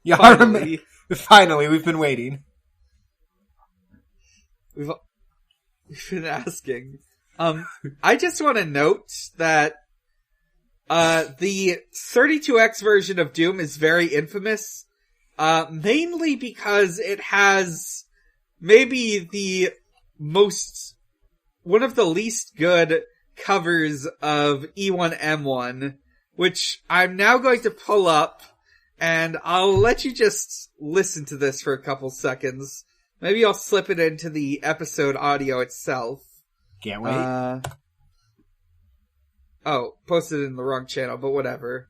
Yeah, finally, we've been waiting. We've been asking. I just want to note that the 32X version of Doom is very infamous, mainly because it has maybe one of the least good covers of E1M1, which I'm now going to pull up, and I'll let you just listen to this for a couple seconds. Maybe I'll slip it into the episode audio itself. Can't wait. Posted in the wrong channel, but whatever.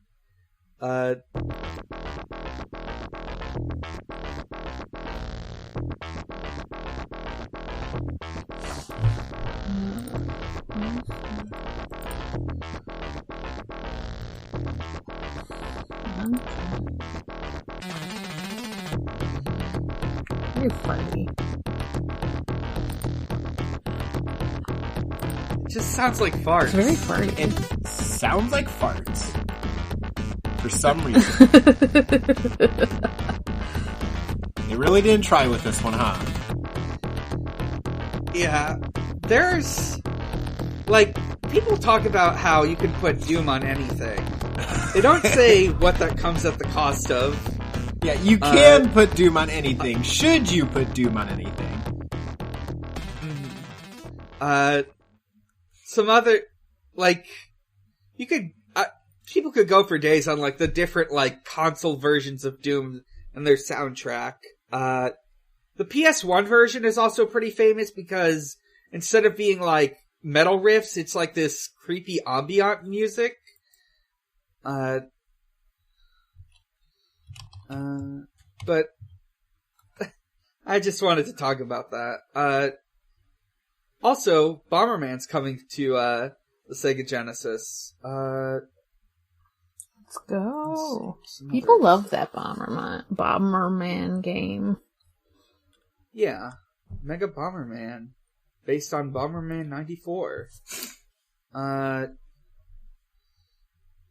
Very funny. It just sounds like farts. It's very funny. It sounds like farts. For some reason. They really didn't try with this one, huh? Yeah. There's... like, people talk about how you can put Doom on anything. They don't say what that comes at the cost of. Yeah, you can put Doom on anything. Should you put Doom on anything? Some other, like, you could, people could go for days on, like, the different, like, console versions of Doom and their soundtrack. The PS1 version is also pretty famous because instead of being, like, metal riffs, it's like this creepy ambient music. But I just wanted to talk about that. Also, Bomberman's coming to the Sega Genesis. Let's go. People love that Bomberman game. Yeah. Mega Bomberman. Based on Bomberman 94.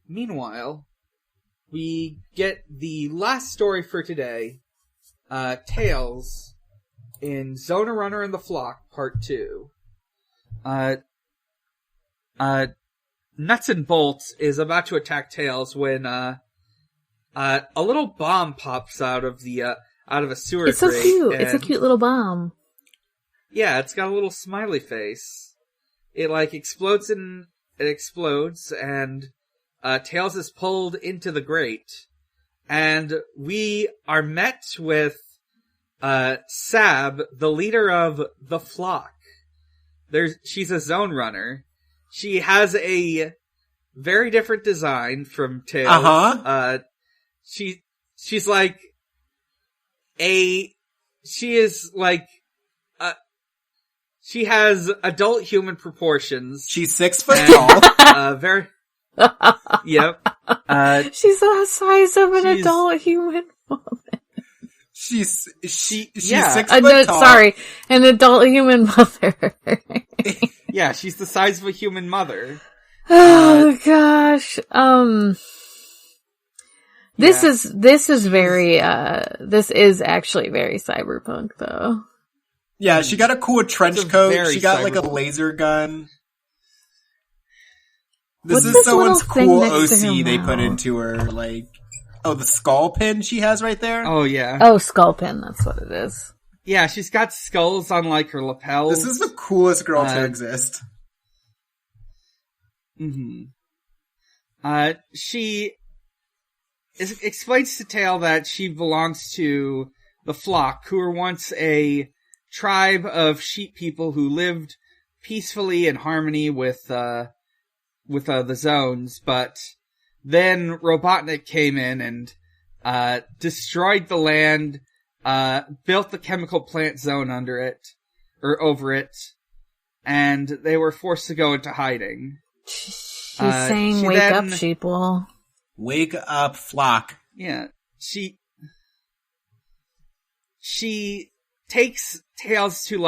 Meanwhile, we get the last story for today. Tails in Zona Runner and the Flock, Part 2. Nuts and Bolts is about to attack Tails when, a little bomb pops out of a sewer grate. It's so cute. It's a cute little bomb. Yeah, it's got a little smiley face. It, explodes and Tails is pulled into the grate. And we are met with, Sab, the leader of the Flock. She's a zone runner. She has a very different design from Tails. Uh-huh. She's like she has adult human proportions. She's 6 foot tall. Very. Yep. She's the size of an adult human woman. She's 6 foot tall. Sorry, an adult human mother. Yeah, she's the size of a human mother. Oh gosh. This is very. This is actually very cyberpunk, though. Yeah, she got a cool trench coat. She got a laser gun. This is someone's cool OC they put into her, the skull pin she has right there? Oh, yeah. Oh, skull pin, that's what it is. Yeah, she's got skulls on, her lapels. This is the coolest girl to exist. Mm-hmm. She explains to Tail that she belongs to the Flock, who were once a tribe of sheep people who lived peacefully in harmony with the zones, but then Robotnik came in and destroyed the land, built the chemical plant zone over it, and they were forced to go into hiding. She's saying, "Wake up, sheeple! Wake up, Flock!" Yeah, she takes Tails to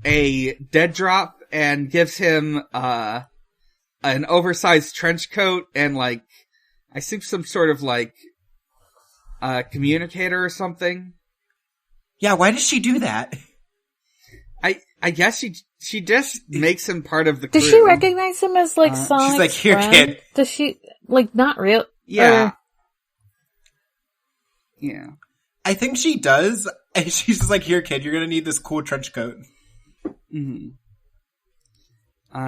a dead drop and gives him an oversized trench coat and I assume some sort of communicator or something. Yeah, why does she do that? I guess she just makes him part of the crew. Does she recognize him as Sonic's She's like, "Here, friend? kid." Does she not real? Yeah. Yeah. I think she does. And she's just like, "Here, kid, you're gonna need this cool trench coat." Mm-hmm.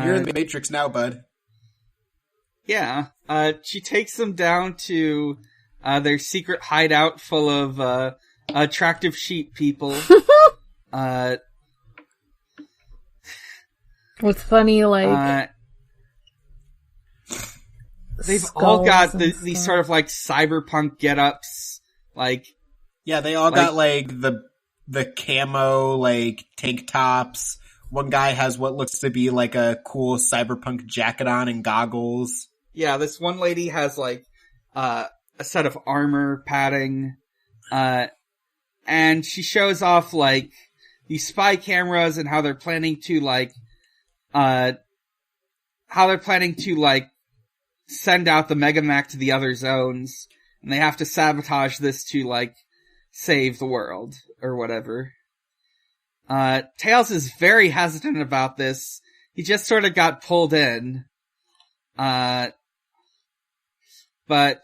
You're in the Matrix now, bud. Yeah. She takes them down to their secret hideout full of attractive sheep people. With funny they've all got these sort of cyberpunk get-ups. Yeah, they all got the camo tank tops. One guy has what looks to be a cool cyberpunk jacket on and goggles. Yeah, this one lady has a set of armor padding, and she shows off these spy cameras and how they're planning to send out the Megamac to the other zones, and they have to sabotage this to save the world or whatever. Tails is very hesitant about this. He just sort of got pulled in. But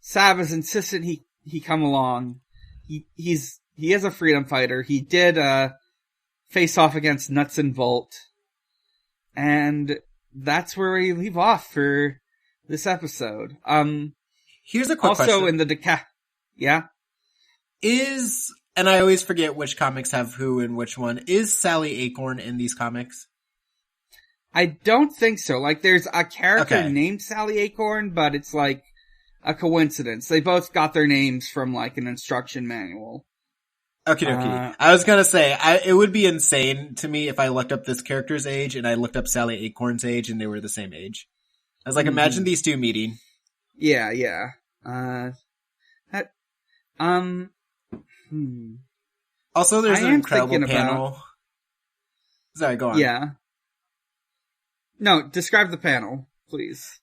Sab is insistent he come along. He is a freedom fighter. He did face off against Nuts and Bolt. And that's where we leave off for this episode. Here's a quick question. Also in the yeah? And I always forget which comics have who and which one. Is Sally Acorn in these comics? I don't think so. There's a character named Sally Acorn, but it's a coincidence. They both got their names from, like, an instruction manual. Okay. I was gonna say, it would be insane to me if I looked up this character's age and I looked up Sally Acorn's age and they were the same age. I was like, imagine these two meeting. Yeah. Also, there's an incredible panel. Sorry, go on. Yeah. No, describe the panel, please.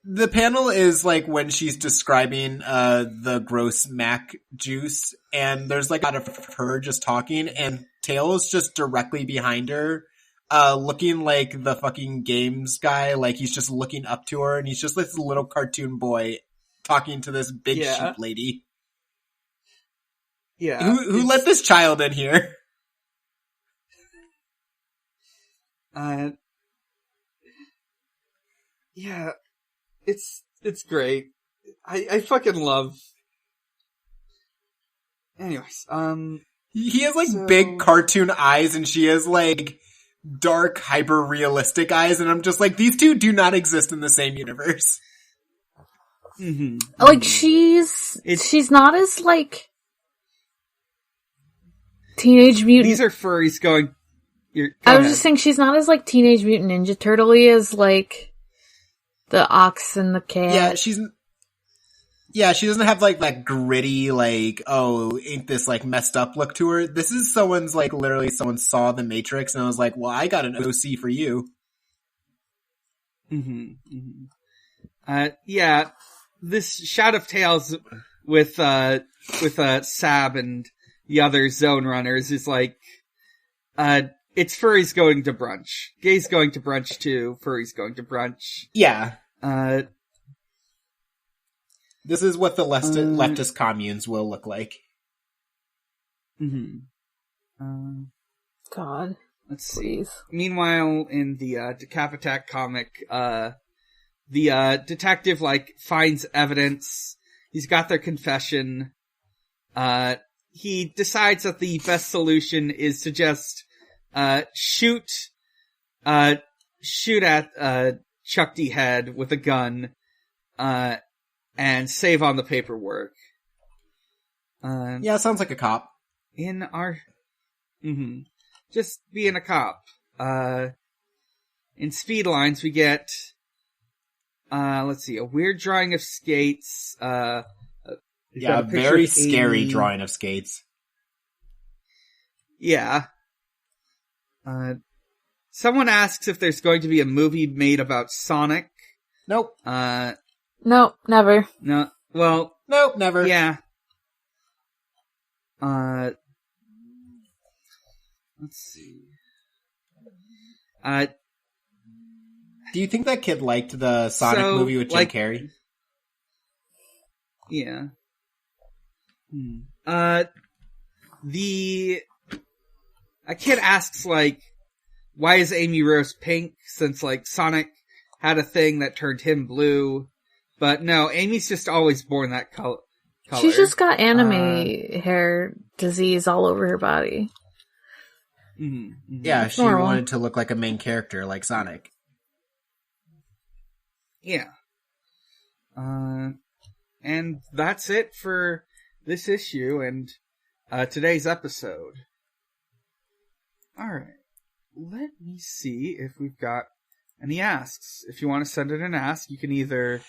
The panel is like when she's describing the gross mac juice, and there's like a lot of her just talking, and Tails just directly behind her, looking like the fucking games guy, like he's just looking up to her, and he's just this little cartoon boy talking to this big sheep lady. Yeah. Who let this child in here? Yeah. It's great. I fucking love. Anyways, he has like big cartoon eyes, and she has like dark, hyper realistic eyes, and I'm just like, these two do not exist in the same universe. Mm-hmm. Like she's not as like Teenage Mutant. These are furries going. I was just saying she's not as like Teenage Mutant Ninja Turtle-y as like the ox and the cat. Yeah, she doesn't have like that gritty, like, oh, ain't this like messed up look to her. This is someone's like, literally someone saw The Matrix and was like, well, I got an OC for you. Yeah, this shot of Tails with Sab and the other Zone Runners is like, it's furries going to brunch. Gay's going to brunch too. Furry's going to brunch. Yeah. This is what the leftist communes will look like. God. Let's please. See. Meanwhile, in the Decapitak comic, the detective like finds evidence. He's got their confession. He decides that the best solution is to just shoot at Chuck D. Head with a gun, and save on the paperwork. Yeah, sounds like a cop. Just being a cop. In Speed Lines, we get, let's see, a weird drawing of skates, a very scary drawing of skates. Yeah. Someone asks if there's going to be a movie made about Sonic. Nope. No, never. No, well... Nope, never. Yeah. Let's see. Do you think that kid liked the Sonic movie with Jim Carrey? Yeah. A kid asks, like, why is Amy Rose pink? Since, like, Sonic had a thing that turned him blue. But no, Amy's just always born that color. She's just got anime hair disease all over her body. Yeah, she wanted to look like a main character, like Sonic. Yeah. And that's it for this issue and today's episode. Alright. Let me see if we've got any asks. If you want to send in an ask, you can either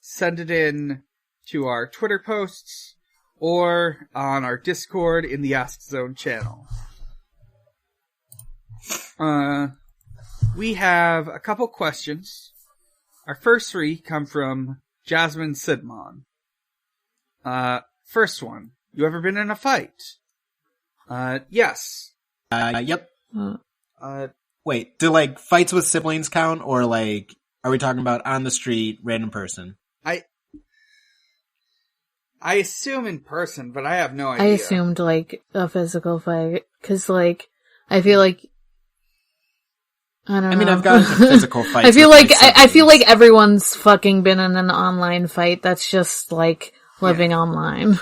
send it in to our Twitter posts or on our Discord in the Ask Zone channel. We have a couple questions. Our first three come from Jasmine Sidmon. First one. You ever been in a fight? Yes. Yep. Wait, do like fights with siblings count, or like, are we talking about on the street, random person? I assume in person, but I have no idea. I assumed like a physical fight, cause like, I feel like, I don't know. I mean, I've gotten into physical fights. I feel like everyone's fucking been in an online fight. That's just like living online.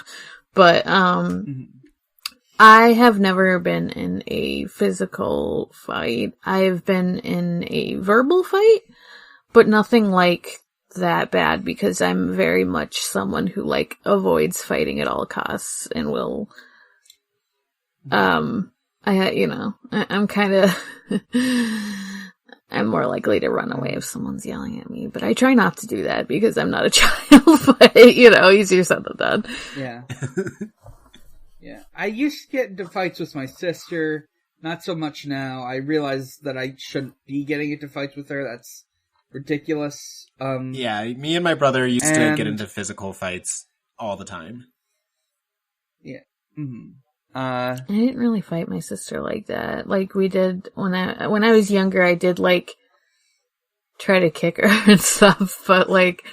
But, I have never been in a physical fight. I've been in a verbal fight, but nothing like that bad because I'm very much someone who like avoids fighting at all costs and will, I'm kind of, I'm more likely to run away if someone's yelling at me, but I try not to do that because I'm not a child, but, easier said than done. Yeah. Yeah. I used to get into fights with my sister, not so much now. I realize that I shouldn't be getting into fights with her. That's ridiculous. Yeah, me and my brother used to get into physical fights all the time. Yeah. Mm-hmm. I didn't really fight my sister like that. Like we did when I was younger. I did like try to kick her and stuff, but like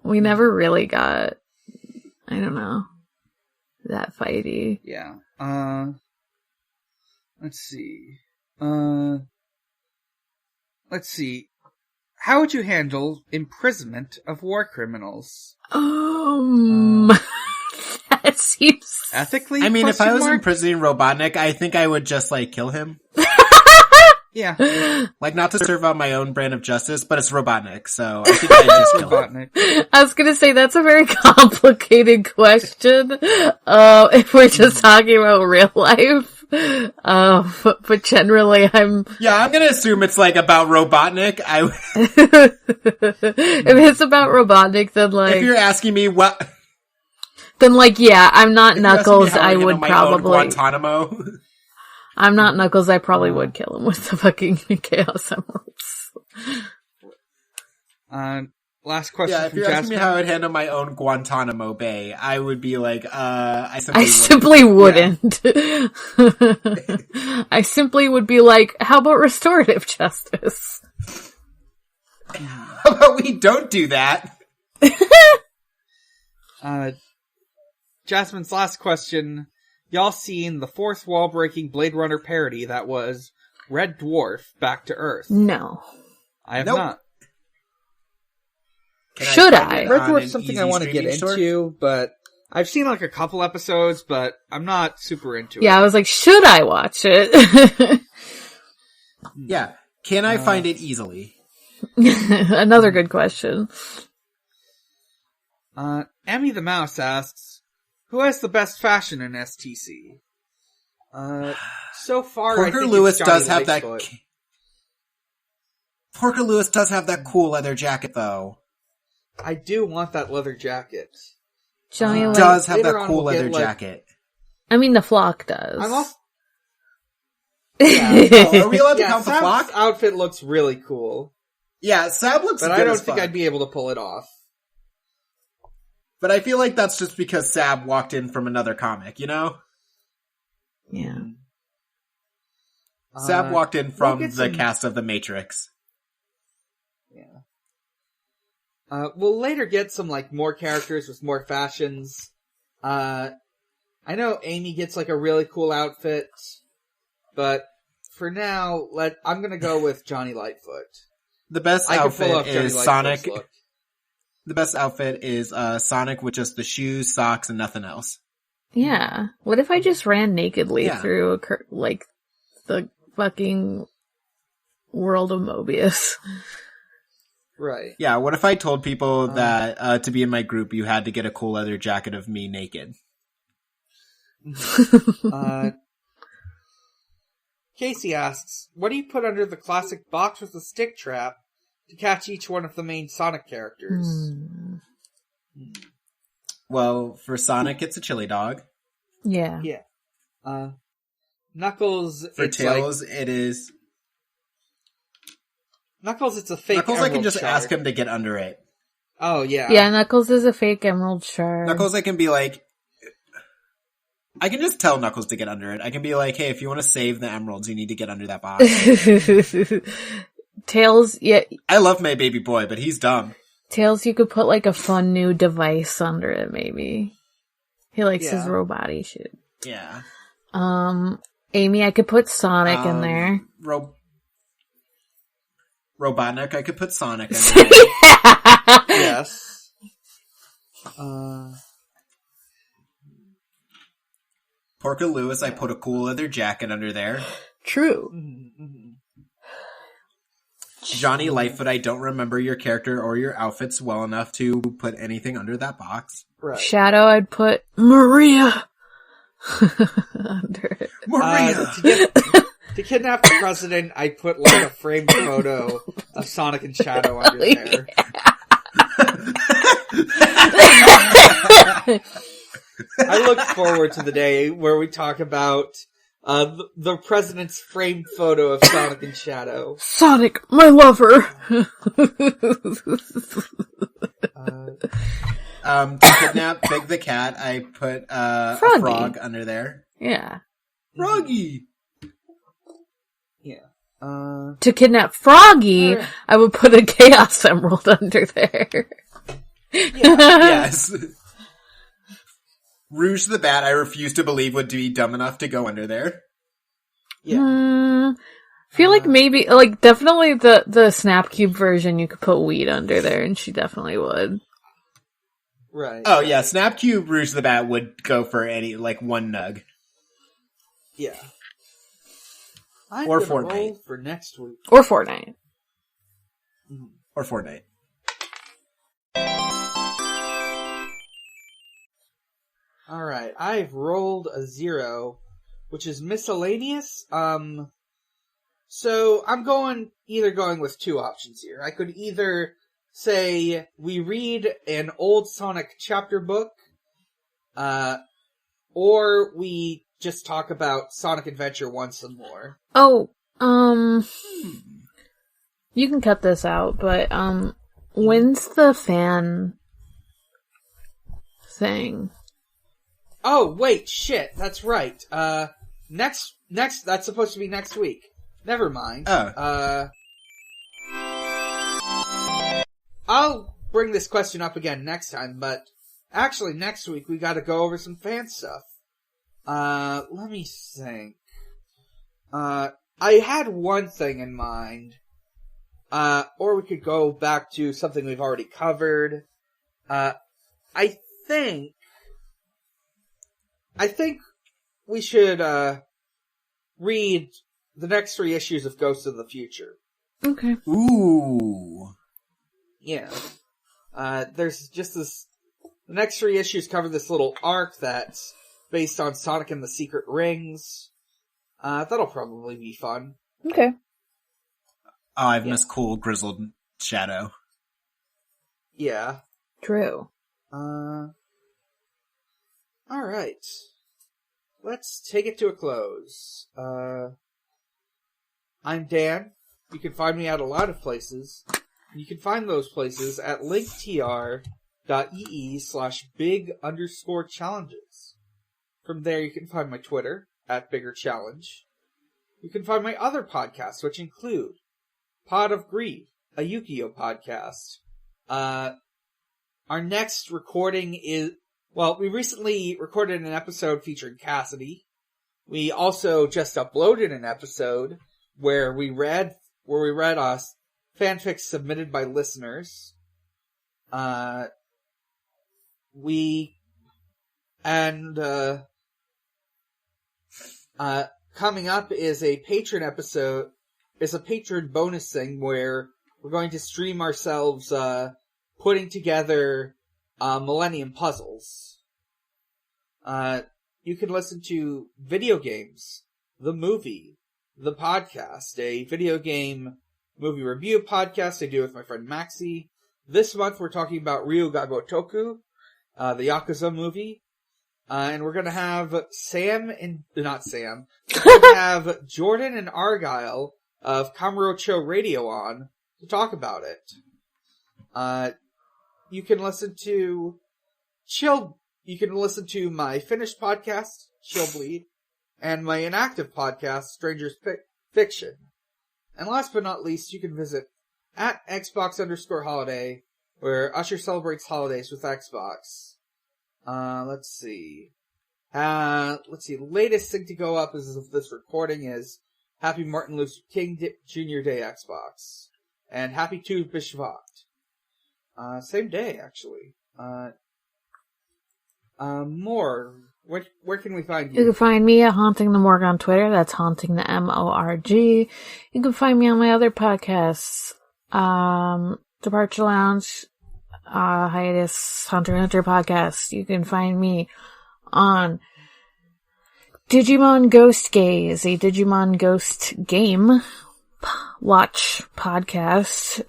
we never really got. I don't know, that fighty. Yeah. Let's see. Let's see. How would you handle imprisonment of war criminals? That seems ethically. I mean, if I was imprisoning Robotnik, I think I would just like kill him. Yeah, like not to serve out my own brand of justice, but it's Robotnik, so I think I'd just kill him. I was gonna say that's a very complicated question. If we're just talking about real life, but generally, I'm gonna assume it's like about Robotnik. If it's about Robotnik, then like if you're asking me what. Then, like, yeah, I'm not Knuckles, I would probably... Guantanamo. I'm not Knuckles, I probably would kill him with the fucking Chaos Emeralds. Last question if from you're Jasmine. asking me how I'd handle my own Guantanamo Bay, I would be like, I simply wouldn't. I simply would be like, how about restorative justice? How about we don't do that? Jasmine's last question. Y'all seen the fourth wall-breaking Blade Runner parody that was Red Dwarf Back to Earth? No. I have not. Should I? Red Dwarf's something I want to get into, but I've seen like a couple episodes, but I'm not super into it. Yeah, I was like, should I watch it? Yeah. Can I find it easily? Another good question. Emmy the Mouse asks, who has the best fashion in STC? So far, Porker Lewis does have that. Porker Lewis does have that cool leather jacket, though. I do want that leather jacket. Johnny does have that cool leather jacket. I mean, the Flock does. I'm also... Yeah. Are we allowed to count the Flock? Outfit looks really cool. Yeah, Sab looks good but I don't as think fuck. I'd be able to pull it off. But I feel like that's just because Sab walked in from another comic, you know? Yeah. Sab walked in from the cast of The Matrix. Yeah. We'll later get some, like, more characters with more fashions. I know Amy gets, like, a really cool outfit, but for now, I'm gonna go with Johnny Lightfoot. The best outfit is Sonic. The best outfit is Sonic with just the shoes, socks, and nothing else. Yeah. What if I just ran nakedly through the fucking world of Mobius? Right. Yeah, what if I told people that to be in my group you had to get a cool leather jacket of me naked? Casey asks, what do you put under the classic box with the stick trap to catch each one of the main Sonic characters? Well, for Sonic, it's a chili dog. Yeah. Yeah. Knuckles, for Tails, it is... Knuckles, it's a fake Knuckles, I can just shard. ask him to get under it. Oh, yeah. Yeah, Knuckles is a fake emerald shard. Knuckles, I can be like... I can just tell Knuckles to get under it. I can be like, hey, if you want to save the emeralds, you need to get under that box. Tails, yeah. I love my baby boy, but he's dumb. Tails, you could put like a fun new device under it, maybe. He likes his robot-y shit. Yeah. Amy, I could put Sonic in there. Robotnik, I could put Sonic in there. Yes. Porker Lewis, I put a cool leather jacket under there. True. Johnny Lightfoot, I don't remember your character or your outfits well enough to put anything under that box. Right. Shadow, I'd put Maria under it. Maria! To kidnap the president, I'd put like a framed photo of Sonic and Shadow under there. I look forward to the day where we talk about the president's framed photo of Sonic and Shadow. Sonic, my lover! To kidnap Big the Cat, I put a frog under there. Yeah. Froggy! Yeah. To kidnap Froggy, I would put a Chaos Emerald under there. Yes. Rouge the Bat, I refuse to believe would be dumb enough to go under there. Yeah. I feel like maybe, like, definitely the Snapcube version, you could put Weed under there, and she definitely would. Right. Oh, yeah, Snapcube Rouge the Bat would go for any, like, one nug. Yeah. Or Fortnite. For next week. Or Fortnite. Mm-hmm. Or Fortnite. Alright, I've rolled a 0, which is miscellaneous. So I'm either going with two options here. I could either say we read an old Sonic chapter book, or we just talk about Sonic Adventure 1 some more. Oh, you can cut this out, but, when's the fan thing? Oh, wait, shit, that's right. Next, that's supposed to be next week. Never mind. I'll bring this question up again next time, but actually next week we gotta go over some fan stuff. Let me think. I had one thing in mind. Or we could go back to something we've already covered. I think we should, read the next 3 issues of Ghosts of the Future. Okay. Ooh. Yeah. There's just the next 3 issues cover this little arc that's based on Sonic and the Secret Rings. That'll probably be fun. Okay. Oh, I've missed cool grizzled Shadow. Yeah. True. Alright. Let's take it to a close. I'm Dan. You can find me at a lot of places. You can find those places at linktr.ee/big_challenges. From there you can find my Twitter, @biggerchallenge. You can find my other podcasts, which include Pod of Greed, a Yu-Gi-Oh! Podcast. Our next recording is... Well, we recently recorded an episode featuring Cassidy. We also just uploaded an episode where we read fanfics submitted by listeners. Coming up is a patron episode, is a patron bonus thing where we're going to stream ourselves, putting together Millennium Puzzles. You can listen to Video Games, the movie, the podcast, a video game movie review podcast I do with my friend Maxie. This month we're talking about Ryuga Gotoku, the Yakuza movie. And we're gonna have we're gonna have Jordan and Argyle of Kamurocho Radio on to talk about it. You can listen to my finished podcast, Chill Bleed, and my inactive podcast, Strangers Fiction. And last but not least, you can visit at Xbox_holiday, where Usher celebrates holidays with Xbox. Let's see. The latest thing to go up as of this recording is Happy Martin Luther King Jr. Day Xbox. And Happy Tu B'Shvat. Same day, actually. Morg, Where can we find you? You can find me at Haunting the Morg on Twitter. That's Haunting the M-O-R-G. You can find me on my other podcasts. Departure Lounge, Hiatus, Hunter x Hunter podcast. You can find me on Digimon Ghost Gaze, a Digimon Ghost game watch podcast.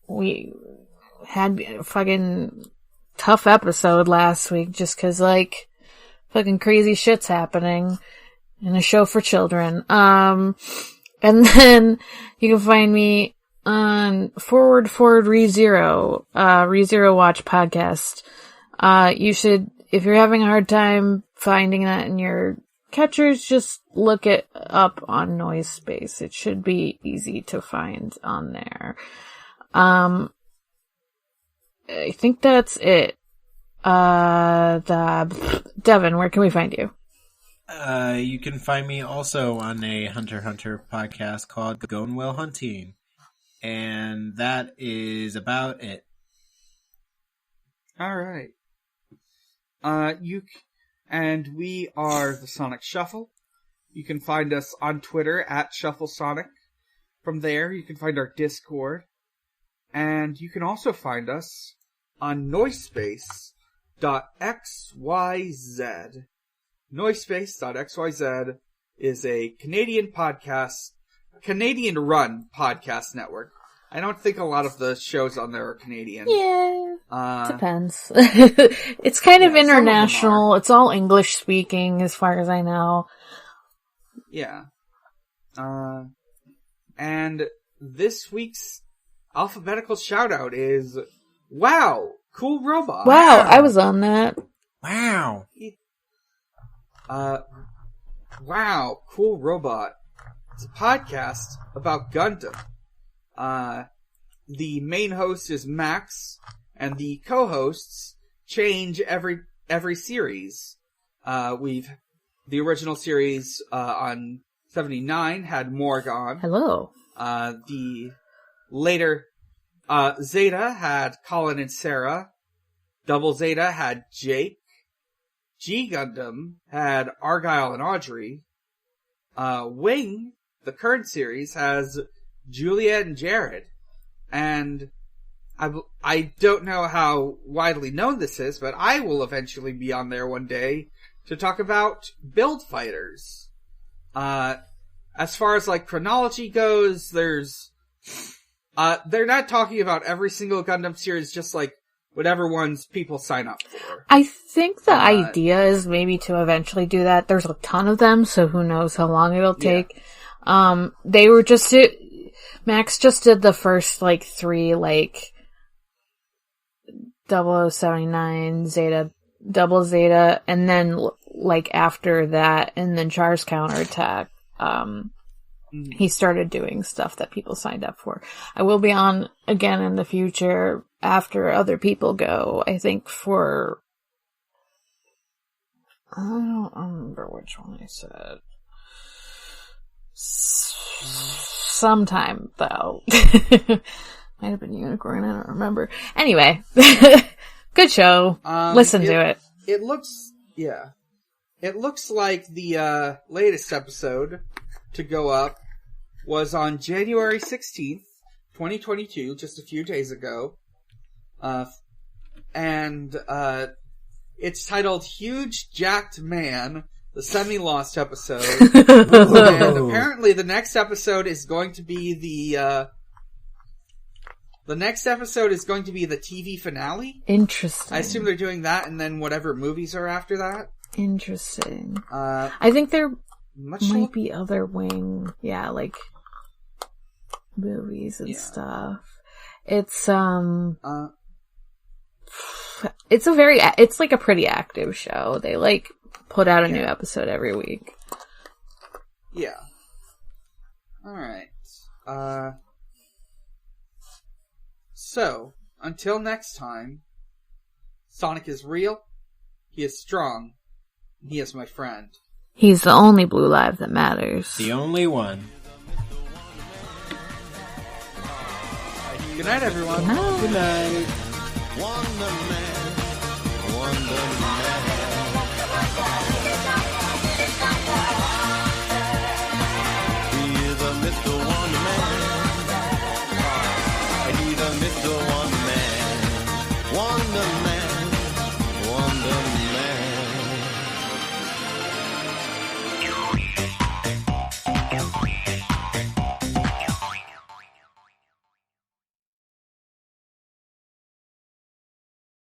We had a fucking tough episode last week just cause fucking crazy shit's happening in a show for children. And then you can find me on Forward ReZero, ReZero Watch podcast. You should, if you're having a hard time finding that in your catchers, just look it up on Noise Space. It should be easy to find on there. I think that's it. Devon, where can we find you? You can find me also on a Hunter x Hunter podcast called Going Well Hunting. And that is about it. All right. We are the Sonic Shuffle. You can find us on Twitter at ShuffleSonic. From there, you can find our Discord. And you can also find us on Noisespace.xyz. Noisespace.xyz is a Canadian-run podcast network. I don't think a lot of the shows on there are Canadian. Yeah, depends. It's kind of international. It's all English speaking, as far as I know. Yeah. And this week's alphabetical shout-out is, wow, cool robot. Wow, I was on that. Wow. Wow, cool robot. It's a podcast about Gundam. The main host is Max, and the co-hosts change every series. The original series, on 79 had Morg on. Hello. The later, Zeta had Colin and Sarah. Double Zeta had Jake. G Gundam had Argyle and Audrey. Wing, the current series, has Juliet and Jared. And I don't know how widely known this is, but I will eventually be on there one day to talk about build fighters. As far as chronology goes, they're not talking about every single Gundam series, just whatever ones people sign up for. I think the idea is maybe to eventually do that. There's a ton of them, so who knows how long it'll take. They were Max just did the first 3 0079 Zeta, Double Zeta, and then after that, and then Char's Counterattack. He started doing stuff that people signed up for. I will be on again in the future after other people go. I think I don't remember which one I said. Sometime though. Might have been Unicorn, I don't remember. Anyway. Good show. Listen to it. It looks like the latest episode to go up was on January 16th, 2022, just a few days ago. And it's titled Huge Jacked Man, the semi-lost episode. And apparently the next episode is going to be the TV finale. Interesting. I assume they're doing that and then whatever movies are after that. Interesting. I think there might be other wing, movies and stuff. It's it's a pretty active show. They put out a new episode every week. Yeah. Alright. So, until next time, Sonic is real, he is strong, and he is my friend. He's the only blue live that matters. The only one. Good night, everyone. Good night. Good night. Wonder Man, Wonder Wonder Man, Wonder Man.